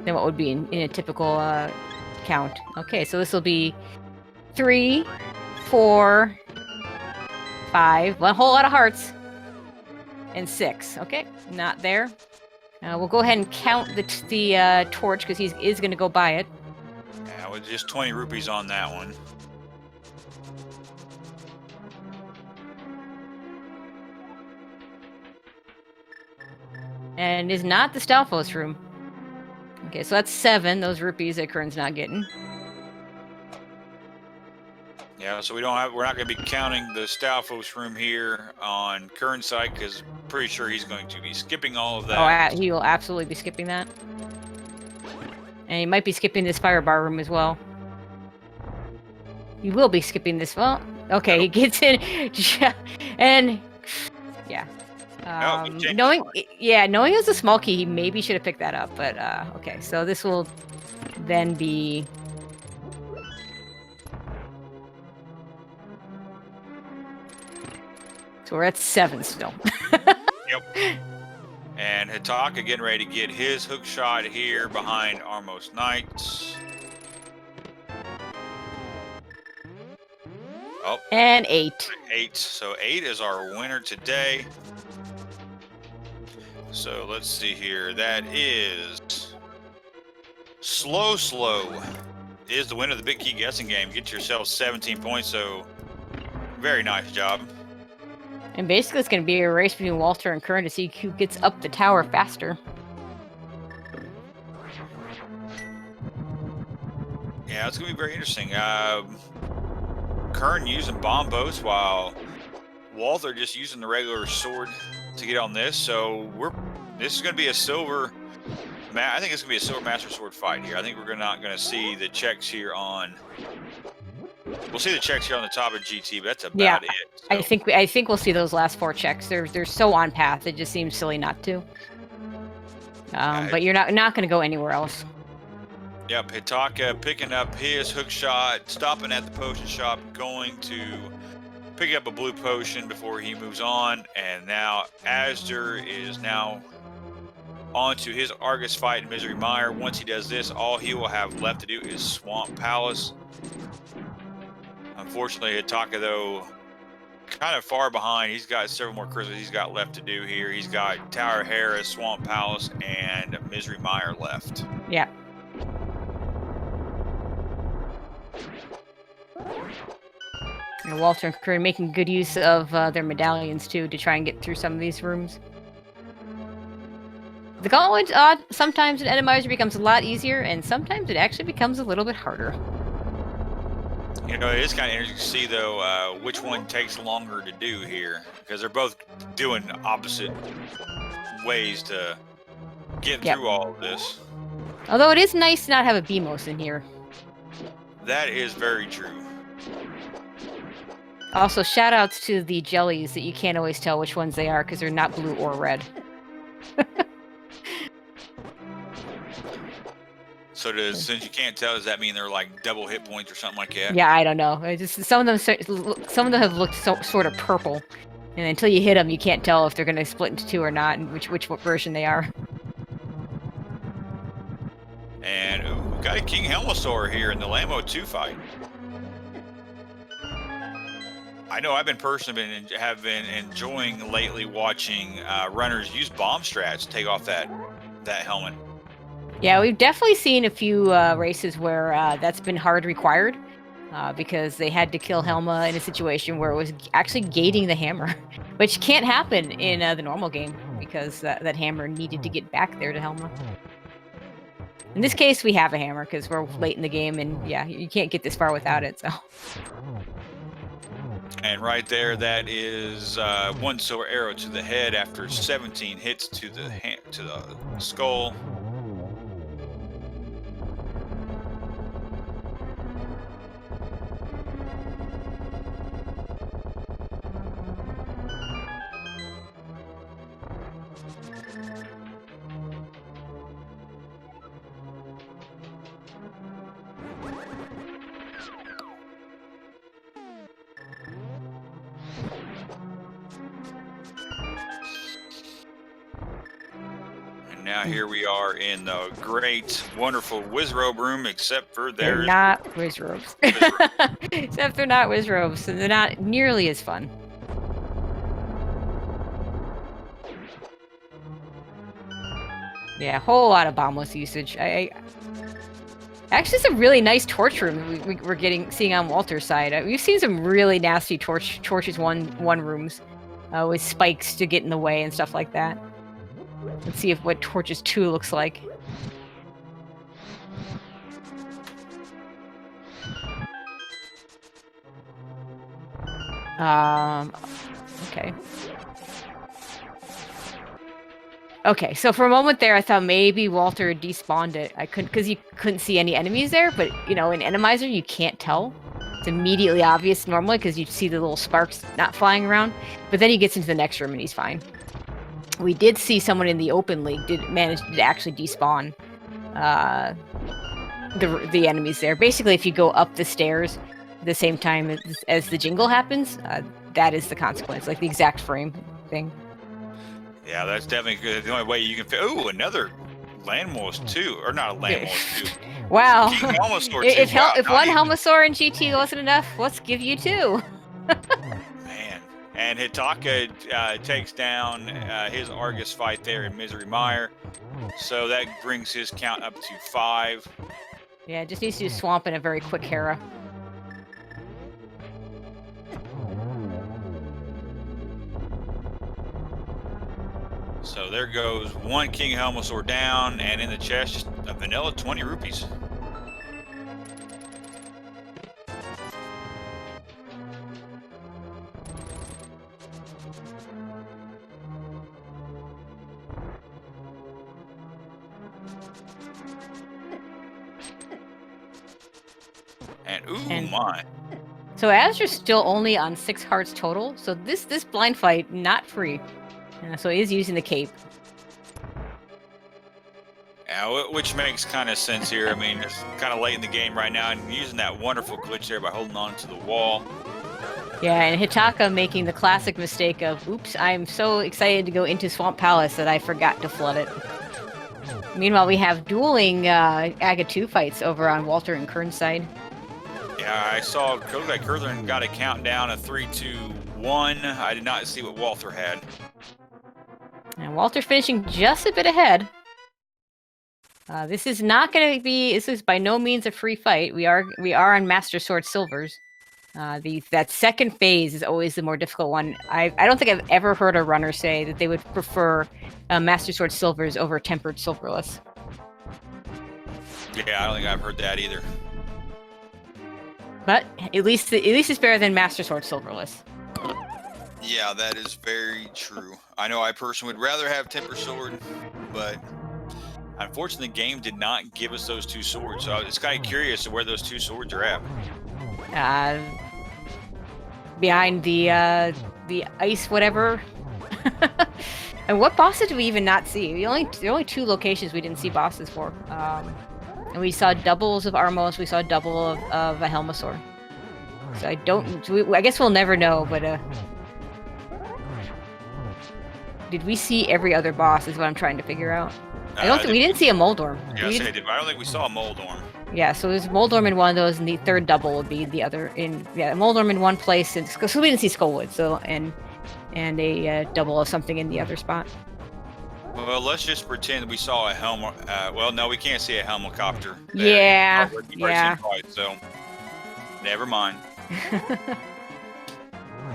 than what would be in a typical count. Okay, so this will be 3, 4, 5, one whole lot of hearts, and 6. Okay, not there. We'll go ahead and count the torch, because he is going to go buy it. Yeah, with just 20 rupees on that one. And is not the Stalfos room. Okay, so that's 7, those rupees that Qirn's not getting. Yeah, so we're not going to be counting the Stalfos room here on Qirn's side, because pretty sure he's going to be skipping all of that. Oh, he will absolutely be skipping that. And he might be skipping this fire bar room as well. He will be skipping this. Well, okay, he gets in. And, yeah. Knowing it was a small key, he maybe should have picked that up. But, okay, so this will then be... So we're at 7 still. Yep. And Hitaka getting ready to get his hook shot here behind Armos Knights. Oh. And 8. 8. So 8 is our winner today. So let's see here. That is Slow is the winner of the Big Key Guessing Game. Get yourself 17 points. So very nice job. And basically, it's going to be a race between Walter and Qirn to see who gets up the tower faster. Yeah, it's going to be very interesting. Qirn using bomb boats while Walther just using the regular sword to get on this. So this is going to be a silver. I think it's going to be a silver master sword fight here. I think we're not going to see the checks here on. We'll see the checks here on the top of GT, but that's about it. So. I think we'll see those last 4 checks. They're so on path. It just seems silly not to. But you're not going to go anywhere else. Yep, Hitaka picking up his hook shot, stopping at the potion shop, going to pick up a blue potion before he moves on, and now azder is now on to his Argus fight in Misery Mire. Once he does this, all he will have left to do is Swamp Palace. Unfortunately, Hitaka, though, kind of far behind. He's got several more crystals he's got left to do here. He's got Tower Harris, Swamp Palace, and Misery Mire left. Yeah. And Walter and Qirn making good use of their medallions, too, to try and get through some of these rooms. The gauntlet, sometimes an Randomizer becomes a lot easier, and sometimes it actually becomes a little bit harder. You know, it is kind of interesting to see, though, which one takes longer to do here, because they're both doing opposite ways to get through all of this. Although it is nice to not have a BMOS in here. That is very true. Also, shout-outs to the jellies that you can't always tell which ones they are, because they're not blue or red. So since you can't tell, does that mean they're like double hit points or something like that? Yeah, I don't know. Some of them have looked sort of purple, and until you hit them, you can't tell if they're going to split into 2 or not, and which version they are. And we've got a King Helmosaur here in the Lambo 2 fight. I know I've been have been enjoying lately watching runners use bomb strats to take off that helmet. Yeah, we've definitely seen a few races where that's been hard required because they had to kill Helma in a situation where it was actually gating the hammer, which can't happen in the normal game because that hammer needed to get back there to Helma. In this case, we have a hammer because we're late in the game, and yeah, you can't get this far without it. So. And right there, that is 1 silver arrow to the head after 17 hits to the skull. now here we are in the great, wonderful Wizrobe room, except for They're there's not Wizrobes. Except they're not Wizrobes, so they're not nearly as fun. Yeah, a whole lot of bombless usage. Actually, it's a really nice torch room we're seeing on Walter's side. We've seen some really nasty torches one rooms with spikes to get in the way and stuff like that. Let's see what torches 2 looks like. Okay. Okay, so for a moment there, I thought maybe Walter despawned it. Because you couldn't see any enemies there, but, you know, in Randomizer, you can't tell. It's immediately obvious normally, because you see the little sparks not flying around. But then he gets into the next room, and he's fine. We did see someone in the open league manage to actually despawn the enemies there. Basically, if you go up the stairs at the same time as the jingle happens, that is the consequence, like the exact frame thing. Yeah, that's definitely good. The only way you can fit. Ooh, another Landmorse 2. Or not a Landmorse 2. Wow. If one Helmosaur in GT wasn't enough, let's give you 2. Man. And Hitaka takes down his Argus fight there in Misery Mire. So that brings his count up to 5. Yeah, just needs to do Swamp in a very quick Hera. So there goes one King Helmosaur down, and in the chest, just a vanilla 20 rupees. And my. So Azder's still only on 6 hearts total, so this blind fight, not free. So he is using the cape. Yeah, which makes kind of sense here. I mean, it's kind of late in the game right now, and using that wonderful glitch there by holding on to the wall. Yeah, and Hitaka making the classic mistake of, oops, I'm so excited to go into Swamp Palace that I forgot to flood it. Meanwhile, we have dueling Aga 2 fights over on Walter and Qirn's side. Yeah, I saw that Qirn got a countdown of 3, 2, 1. I did not see what Walther had. And Walter finishing just a bit ahead. This is not going to be. This is by no means a free fight. We are on Master Sword Silvers. That second phase is always the more difficult one. I don't think I've ever heard a runner say that they would prefer Master Sword Silvers over Tempered Silverless. Yeah, I don't think I've heard that either. But at least it's better than Master Sword Silverless. Yeah, that is very true. I know I personally would rather have Temper Sword, but unfortunately the game did not give us those 2 swords, so I was kind of curious to where those 2 swords are at. Behind the ice whatever. And what bosses did we even not see? There are only 2 locations we didn't see bosses for. And we saw doubles of Armos, we saw double of a Helmosaur. So I guess we'll never know, but did we see every other boss is what I'm trying to figure out. I don't think we didn't see a Moldorm. Yeah, I don't think we saw a Moldorm. Yeah, so there's Moldorm in one of those, and the third double would be the other Moldorm in one place, and so we didn't see Skullwood, so and a double of something in the other spot. Well, let's just pretend we saw a helmet. Well, no, we can't see a helicopter. Yeah. So, never mind.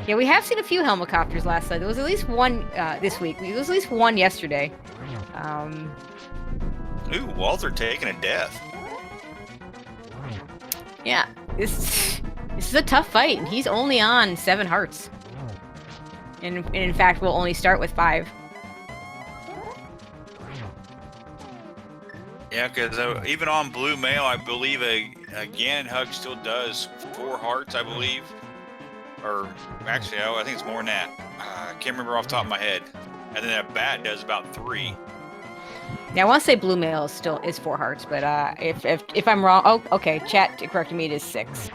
Yeah, we have seen a few helicopters last night. There was at least one this week. There was at least one yesterday. Ooh, Walther taking a death. Yeah, this is a tough fight, and he's only on 7 hearts. And in fact, we'll only start with 5. Yeah, because even on Blue Mail, I believe again, Hug still does 4 hearts, I believe. Or actually, I think it's more than that. I can't remember off the top of my head. And then that bat does about 3. Yeah, I want to say Blue Mail is 4 hearts, but if I'm wrong, oh, okay, chat corrected me. It is 6.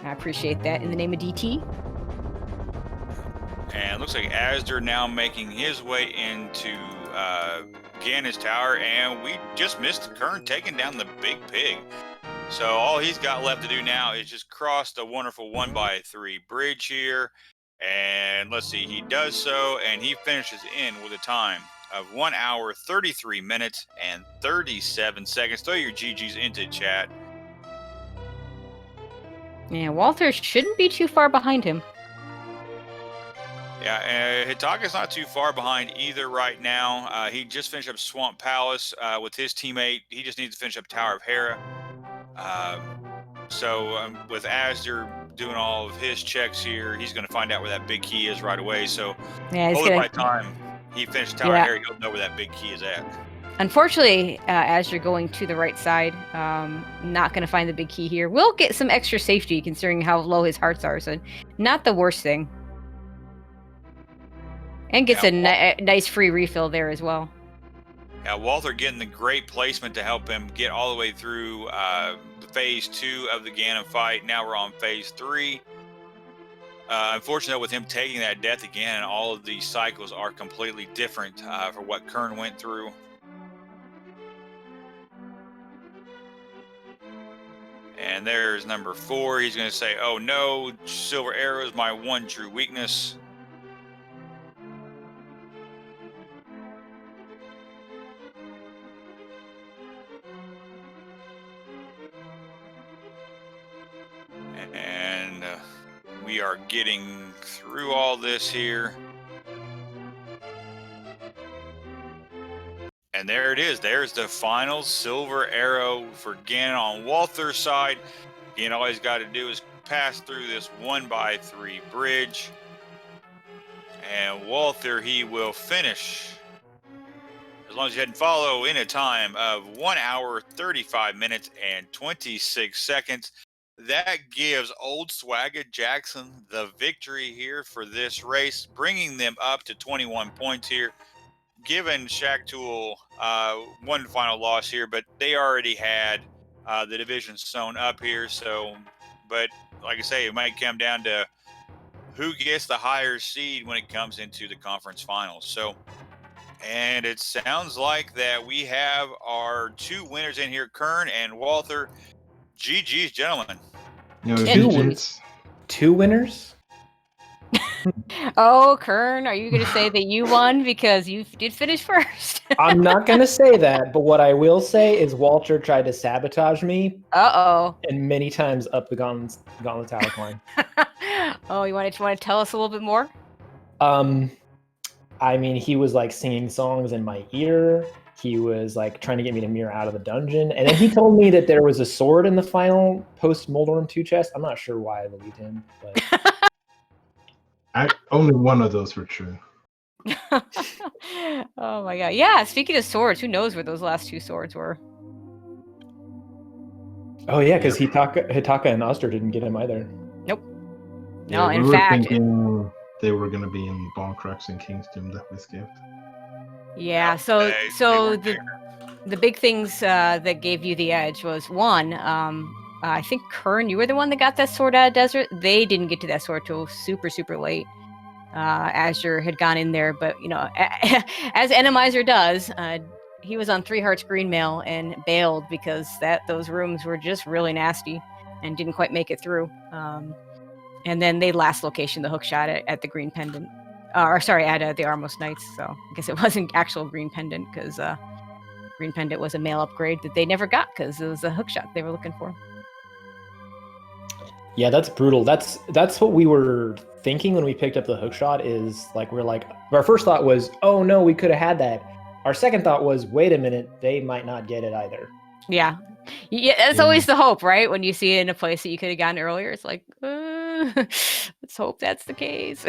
I appreciate that in the name of DT. And it looks like Azder now making his way into Ganon's tower, and we just missed Qirn taking down the big pig. So all he's got left to do now is just cross the wonderful 1x3 bridge here. And let's see, he does so, and he finishes in with a time of 1 hour, 33 minutes, and 37 seconds. Throw your GGs into chat. Yeah, Walther shouldn't be too far behind him. Yeah, Hitaka's not too far behind either right now. He just finished up Swamp Palace with his teammate. He just needs to finish up Tower of Hera. So with azder doing all of his checks here, he's going to find out where that big key is right away. So Yeah, hopefully by the time he finishes Tower of Hera, he'll know where that big key is at. Unfortunately, as you're going to the right side, not going to find the big key here. We'll get some extra safety considering how low his hearts are, so not the worst thing. And gets a nice free refill there as well. Yeah, Walther getting the great placement to help him get all the way through phase 2 of the Ganon fight. Now we're on phase 3. Unfortunately, with him taking that death again, all of these cycles are completely different for what Qirn went through. And there's number 4. He's going to say, oh no, Silver Arrow is my one true weakness. And we are getting through all this here. And there it is. There's the final Silver Arrow for Ganon on Walther's side. Again, all he's got to do is pass through this 1x3 bridge. And Walther, he will finish, as long as you hadn't follow, in a time of 1 hour, 35 minutes, and 26 seconds. That gives Old Swagga Jackson the victory here for this race, bringing them up to 21 points here. Given Shack Tool one final loss here, but they already had the division sewn up here. So, but like I say, it might come down to who gets the higher seed when it comes into the conference finals. So, and it sounds like that we have our 2 winners in here, Qirn and Walther. GG's, gentlemen. No, two winners? Oh, Qirn, are you going to say that you won because you did finish first? I'm not going to say that, but what I will say is Walter tried to sabotage me. Uh-oh. And many times up the Gauntlet Tower climb. Oh, you want to tell us a little bit more? I mean, he was like singing songs in my ear. He was like trying to get me to mirror out of the dungeon. And then he told me that there was a sword in the final post-Moldorm 2 chest. I'm not sure why I believed him, but... only one of those were true. Oh my god. Yeah, speaking of swords, who knows where those last 2 swords were? Oh yeah, because Hitaka and azder didn't get him either. Nope. Yeah, No, in fact... thinking they were going to be in Bone Crux and Kingdom that we skipped. Yeah, so the big things that gave you the edge was, one, I think Qirn, you were the one that got that sword out of desert. They didn't get to that sword till super, super late. azder had gone in there, but, you know, as Randomizer does, he was on 3 Hearts Green Mail and bailed because those rooms were just really nasty and didn't quite make it through. And then they last location the hookshot at the Green Pendant. At the Armos Knights. So I guess it wasn't actual Green Pendant because Green Pendant was a mail upgrade that they never got because it was a hookshot they were looking for. Yeah, that's brutal. That's what we were thinking when we picked up the hookshot. Is like our first thought was, oh no, we could have had that. Our second thought was, wait a minute, they might not get it either. Yeah, that's always the hope, right? When you see it in a place that you could have gotten earlier, it's like, let's hope that's the case.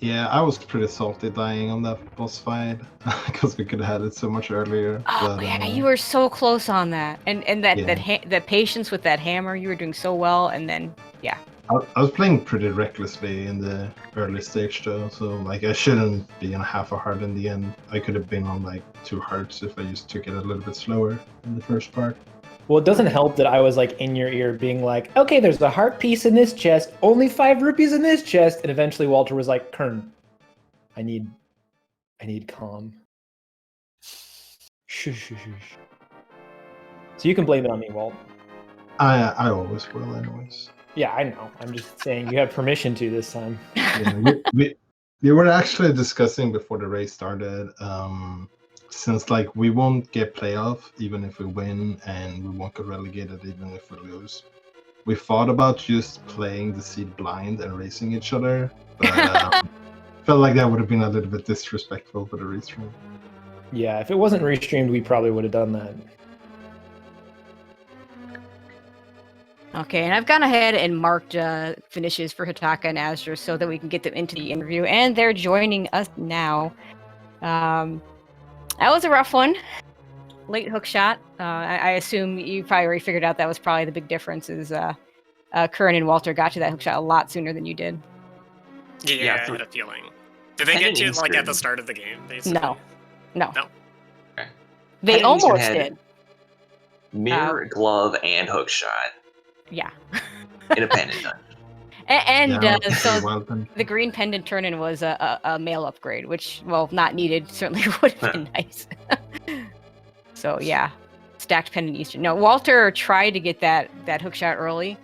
Yeah, I was pretty salty dying on that boss fight because we could have had it so much earlier. Oh, but, yeah, you were so close on that, and that patience with that hammer, you were doing so well, and then yeah. I was playing pretty recklessly in the early stage though, so like I shouldn't be on half a heart in the end. I could have been on like 2 hearts if I just took it a little bit slower in the first part. Well, it doesn't help that I was like in your ear being like, okay, there's a heart piece in this chest, only 5 rupees in this chest, and eventually Walter was like, Qirn, I need calm. Shush. So you can blame it on me, Walt. I always will, anyways. Yeah, I know. I'm just saying you have permission to this time. Yeah, we were actually discussing before the race started. Since like we won't get playoff even if we win, and we won't get relegated even if we lose. We thought about just playing the seed blind and racing each other, but felt like that would have been a little bit disrespectful for the restream. Yeah, if it wasn't restreamed, we probably would have done that. Okay, and I've gone ahead and marked finishes for Hitaka and azder so that we can get them into the interview, and they're joining us now. That was a rough one. Late hook shot. I assume you probably already figured out that was probably the big difference is Qirn and Walter got to that hook shot a lot sooner than you did. Yeah, I had a feeling. Did they get to it like at the start of the game, basically? No. Okay. They almost did. Mirror, glove, and hook shot. Yeah. Independent. So the green pendant turn-in was a male upgrade, which, well, not needed. Certainly would have been nice. So yeah, stacked pendant Eastern. No, Walter tried to get that hook shot early.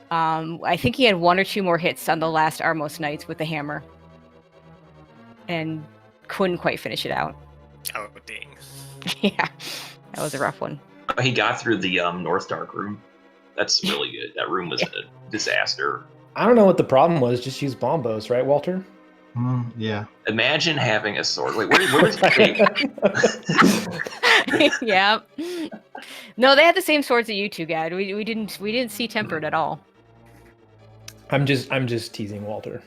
I think he had 1 or 2 more hits on the last Armos Knights with the hammer, and couldn't quite finish it out. Oh dang! Yeah, that was a rough one. He got through the North Dark room. That's really good. That room was a disaster. I don't know what the problem was. Just use bombos, right, Walter? Yeah. Imagine having a sword. Wait, where is it? Yeah. No, they had the same swords that you two got. We didn't see tempered at all. I'm just teasing Walter.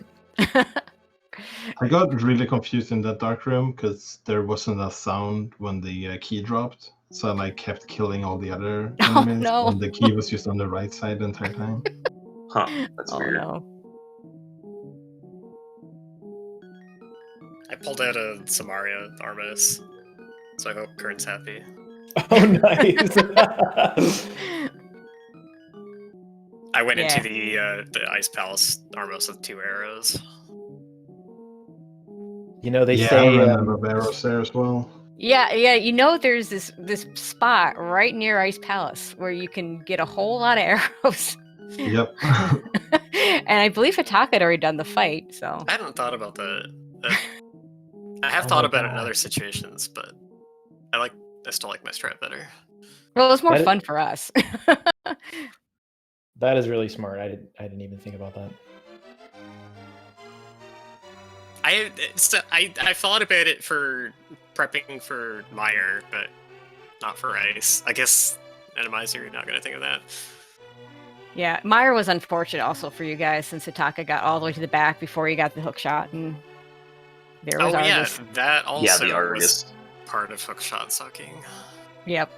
I got really confused in that dark room because there wasn't a sound when the key dropped. So I like kept killing all the other enemies, no. and the key was just on the right side the entire time. Huh, that's weird. No. I pulled out a Samaria Armis, so I hope Qirn's happy. Oh, nice. I went into the Ice Palace Armos with 2 arrows. You know, they I say remember arrows there as well. Yeah. You know, there's this spot right near Ice Palace where you can get a whole lot of arrows. Yep. And I believe Hitaka had already done the fight, so. I hadn't thought about that. I have thought about it in other situations, but I still like my strat better. Well, it was more fun for us. that is really smart. I didn't even think about that. I thought about it for prepping for Meyer, but not for Ice. I guess Randomizer, you're not going to think of that. Yeah, Meyer was unfortunate also for you guys since Hitaka got all the way to the back before he got the hook shot, and there was Argus. That also the Argus. was part of hook shot sucking. Yep.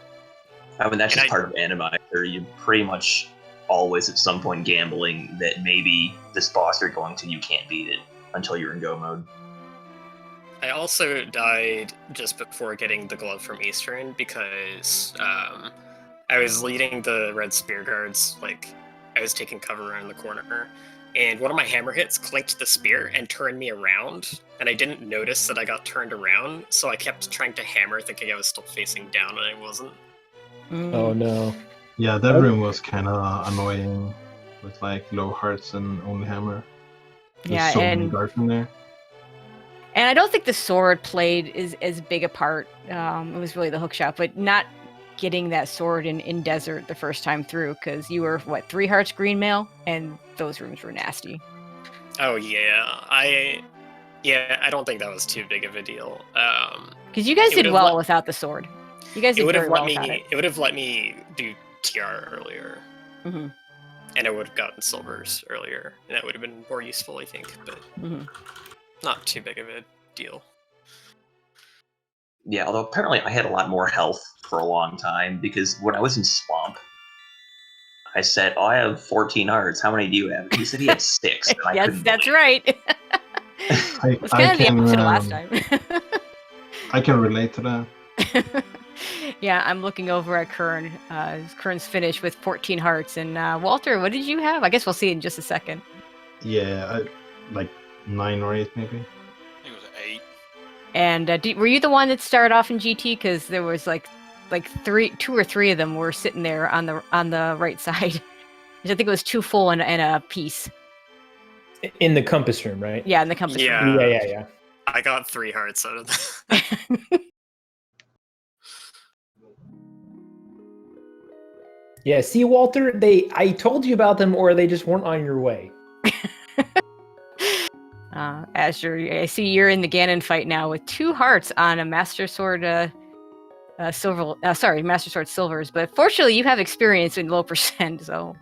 I mean, that's just part of Randomizer. You pretty much always at some point gambling that maybe this boss you're going to, you can't beat it until you're in go mode. I also died just before getting the glove from Eastern because I was leading the red spear guards, I was taking cover around the corner, and one of my hammer hits clinked the spear and turned me around, and I didn't notice that I got turned around, so I kept trying to hammer thinking I was still facing down, and I wasn't. Oh no. Yeah, that room was kind of annoying with low hearts and only hammer. There's so many guards in there. And I don't think the sword played as big a part. It was really the hook shot, but not getting that sword in desert the first time through, because you were 3 hearts green mail, and those rooms were nasty. Oh yeah, I don't think that was too big of a deal. Because you guys did well without the sword. You guys did very well without it. It would have let me do TR earlier, mm-hmm. and I would have gotten silvers earlier, and that would have been more useful, I think. But not too big of a deal. Yeah, although apparently I had a lot more health for a long time, because when I was in Swamp, I said, I have 14 hearts. How many do you have? And he said he had 6. Yes, that's right. It was kind of the opposite of last time. I can relate to that. Yeah, I'm looking over at Qirn. Qirn's finished with 14 hearts. And Walter, what did you have? I guess we'll see in just a second. Yeah, 9 or 8 maybe. I think it was 8. And were you the one that started off in GT? Because there was like two or three of them were sitting there on the right side. I think it was 2 full and a piece. In the compass room, right? Yeah, in the compass room. Yeah. I got 3 hearts out of that. Yeah, see, Walter, I told you about them, or they just weren't on your way. Azder, I see you're in the Ganon fight now with 2 hearts on a Master Sword Master Sword Silvers, but fortunately you have experience in low percent, so...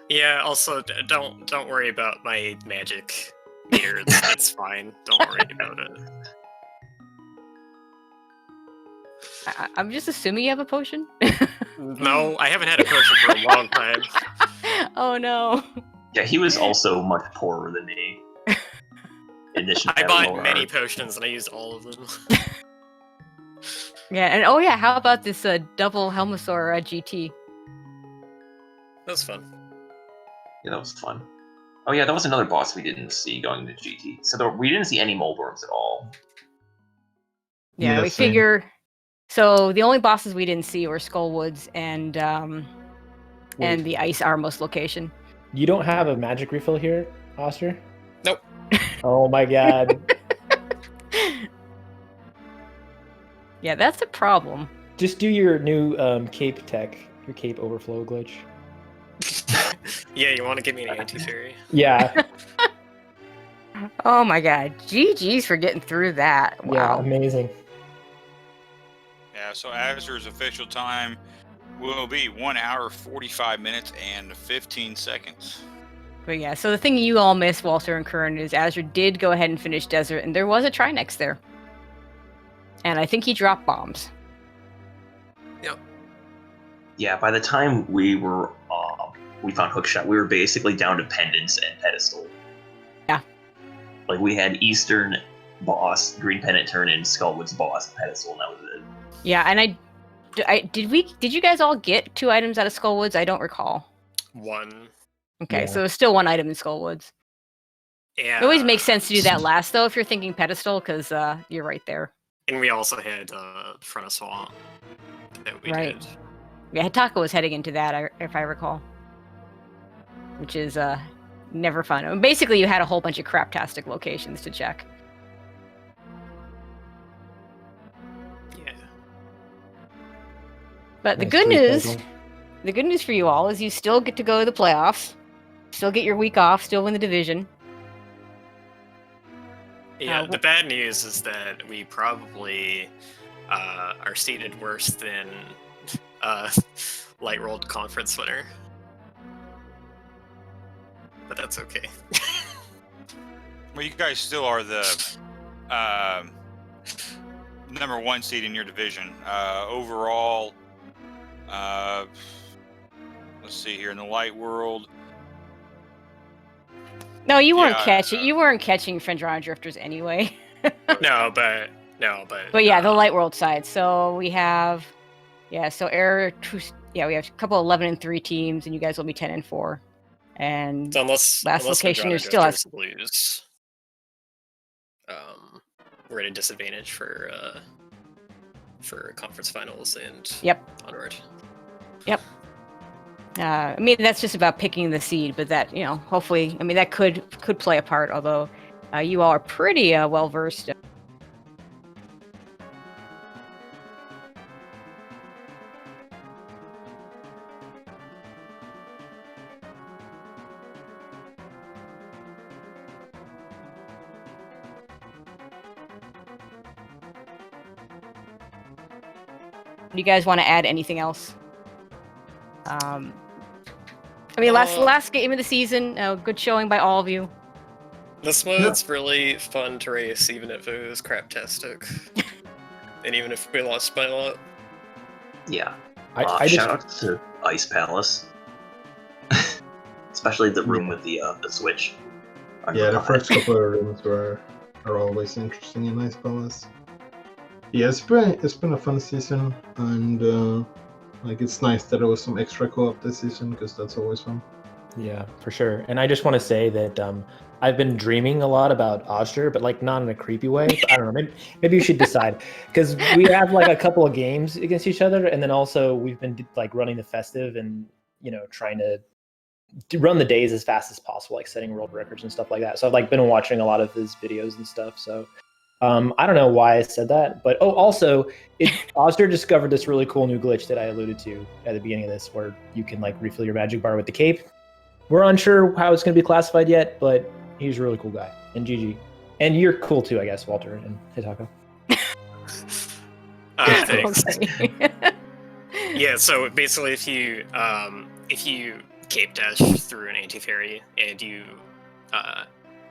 Yeah, also, don't worry about my magic meter. It's fine. Don't worry about it. I'm just assuming you have a potion? No, I haven't had a potion for a long time. Oh no. Yeah, he was also much poorer than me. In addition to I having bought more many hearts. potions and I used all of them. Yeah, and oh yeah, how about this double Helmosaur GT? That was fun. Yeah, that was fun. Oh yeah, that was another boss we didn't see going to GT. So we didn't see any Moldworms at all. Yeah, we same. figure. So the only bosses we didn't see were Skullwoods and the Ice Armos location. You don't have a magic refill here, Oster? Nope. Oh my god. Yeah, that's a problem. Just do your new cape tech, your cape overflow glitch. Yeah, you want to give me an anti-fairy? Yeah, Oh my god, GG's for getting through that. yeah, Wow. amazing. Yeah, so Azder's official time will be 1 hour, 45 minutes, and 15 seconds. But yeah, so the thing you all missed, Walter and Qirn, is Azder did go ahead and finish Desert, and there was a Trinex there. And I think he dropped bombs. Yep. Yeah, by the time we found Hookshot, we were basically down to Pendants and Pedestal. Yeah. Like, we had Eastern boss, Green Pendant turn in, Skullwood's boss, and Pedestal, and that was it. Yeah, and did you guys all get 2 items out of Skullwoods? I don't recall. 1. Okay, Yeah. so there's still 1 item in Skullwoods. Yeah. It always makes sense to do that last, though, if you're thinking pedestal, because you're right there. And we also had Front of Swamp that we Right. did. Yeah, Hitaka was heading into that, if I recall. Which is never fun. I mean, basically, you had a whole bunch of craptastic locations to check. Yeah. But the Nice good free news, schedule. the good news for you all is you still get to go to the playoffs, still get your week off, still win the division. Yeah, Uh, the bad news is that we probably are seated worse than Light World Conference winner. But that's okay. Well, you guys still are the number 1 seed in your division. Overall, let's see here in the light world. No, you weren't Yeah, catching. You weren't catching Fendron Drifters anyway. But But yeah, the light world side. So we have, so we have a couple 11-3 teams, and you guys will be 10-4. And so unless location, Madrona you still have- Drifters lose, we're at a disadvantage for conference finals and onward. I mean, that's just about picking the seed, but that, hopefully, I mean, that could play a part. Although you all are pretty well versed. Do you guys want to add anything else? I mean, last game of the season, good showing by all of you. This mode's really fun to race, even if it was craptastic. And even if we lost by a lot. Yeah. I Shout out to Ice Palace. Especially the room with the switch. Yeah, the first couple of rooms are always interesting in Ice Palace. Yeah, it's been a fun season, and it's nice that there was some extra co-op this season, because that's always fun. Yeah, for sure. And I just want to say that I've been dreaming a lot about azder, but like not in a creepy way. I don't know. Maybe you should decide, because we have like a couple of games against each other, and then also we've been like running the festive and trying to run the days as fast as possible, like setting world records and stuff like that. So I've like been watching a lot of his videos and stuff. So I don't know why I said that, but also azder discovered this really cool new glitch that I alluded to at the beginning of this, where you can like refill your magic bar with the cape. We're unsure how it's going to be classified yet, but he's a really cool guy. And GG. And you're cool too, I guess, Walter and Hitaka. Thanks. Yeah, so basically if you cape dash through an anti-fairy and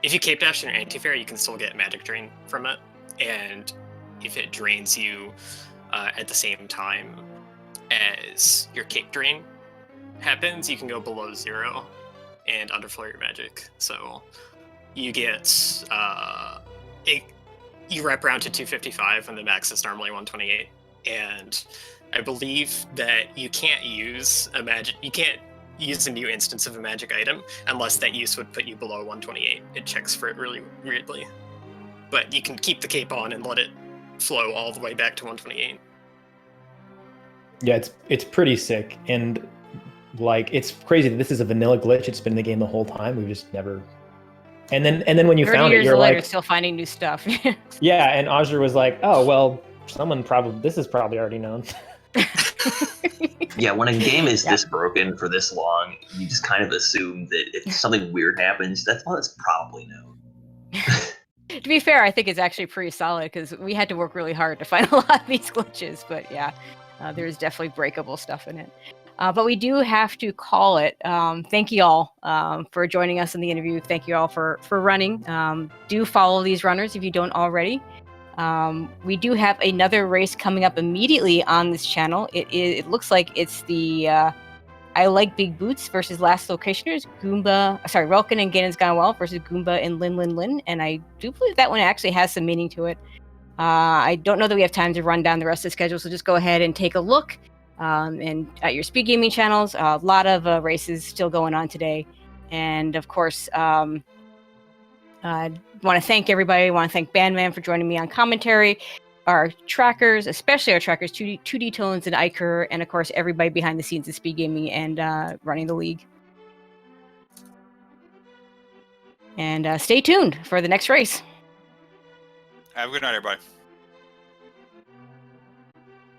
if you cape dash in an anti-fairy, you can still get magic drain from it. And if it drains you at the same time as your cape drain happens, you can go below 0 and underflow your magic. So you get you wrap around to 255 when the max is normally 128. And I believe that you can't use a new instance of a magic item unless that use would put you below 128. It checks for it really weirdly. But you can keep the cape on and let it flow all the way back to 128. Yeah, it's pretty sick. And like, it's crazy that this is a vanilla glitch. It's been in the game the whole time. We've just never. And then when you found it, you're later, like, still finding new stuff. Yeah, and azder was like, oh well, this is probably already known. Yeah, when a game is this broken for this long, you just kind of assume that if something weird happens, that's probably known. To be fair, I think it's actually pretty solid because we had to work really hard to find a lot of these glitches. But yeah, there's definitely breakable stuff in it. But we do have to call it. Thank you all for joining us in the interview. Thank you all for running. Do follow these runners if you don't already. We do have another race coming up immediately on this channel. It looks like it's the I Like Big Boots versus Last Locationers, Relkin and Ganon's Gone Well versus Goomba and Lin. And I do believe that one actually has some meaning to it. I don't know that we have time to run down the rest of the schedule, so just go ahead and take a look. And at your SpeedGaming channels, a lot of races still going on today. And of course, I want to thank everybody. I want to thank Bandman for joining me on commentary. Our trackers, especially our trackers, 2D Tones and Iker, and of course, everybody behind the scenes at SpeedGaming and running the league. And stay tuned for the next race. Have a good night, everybody.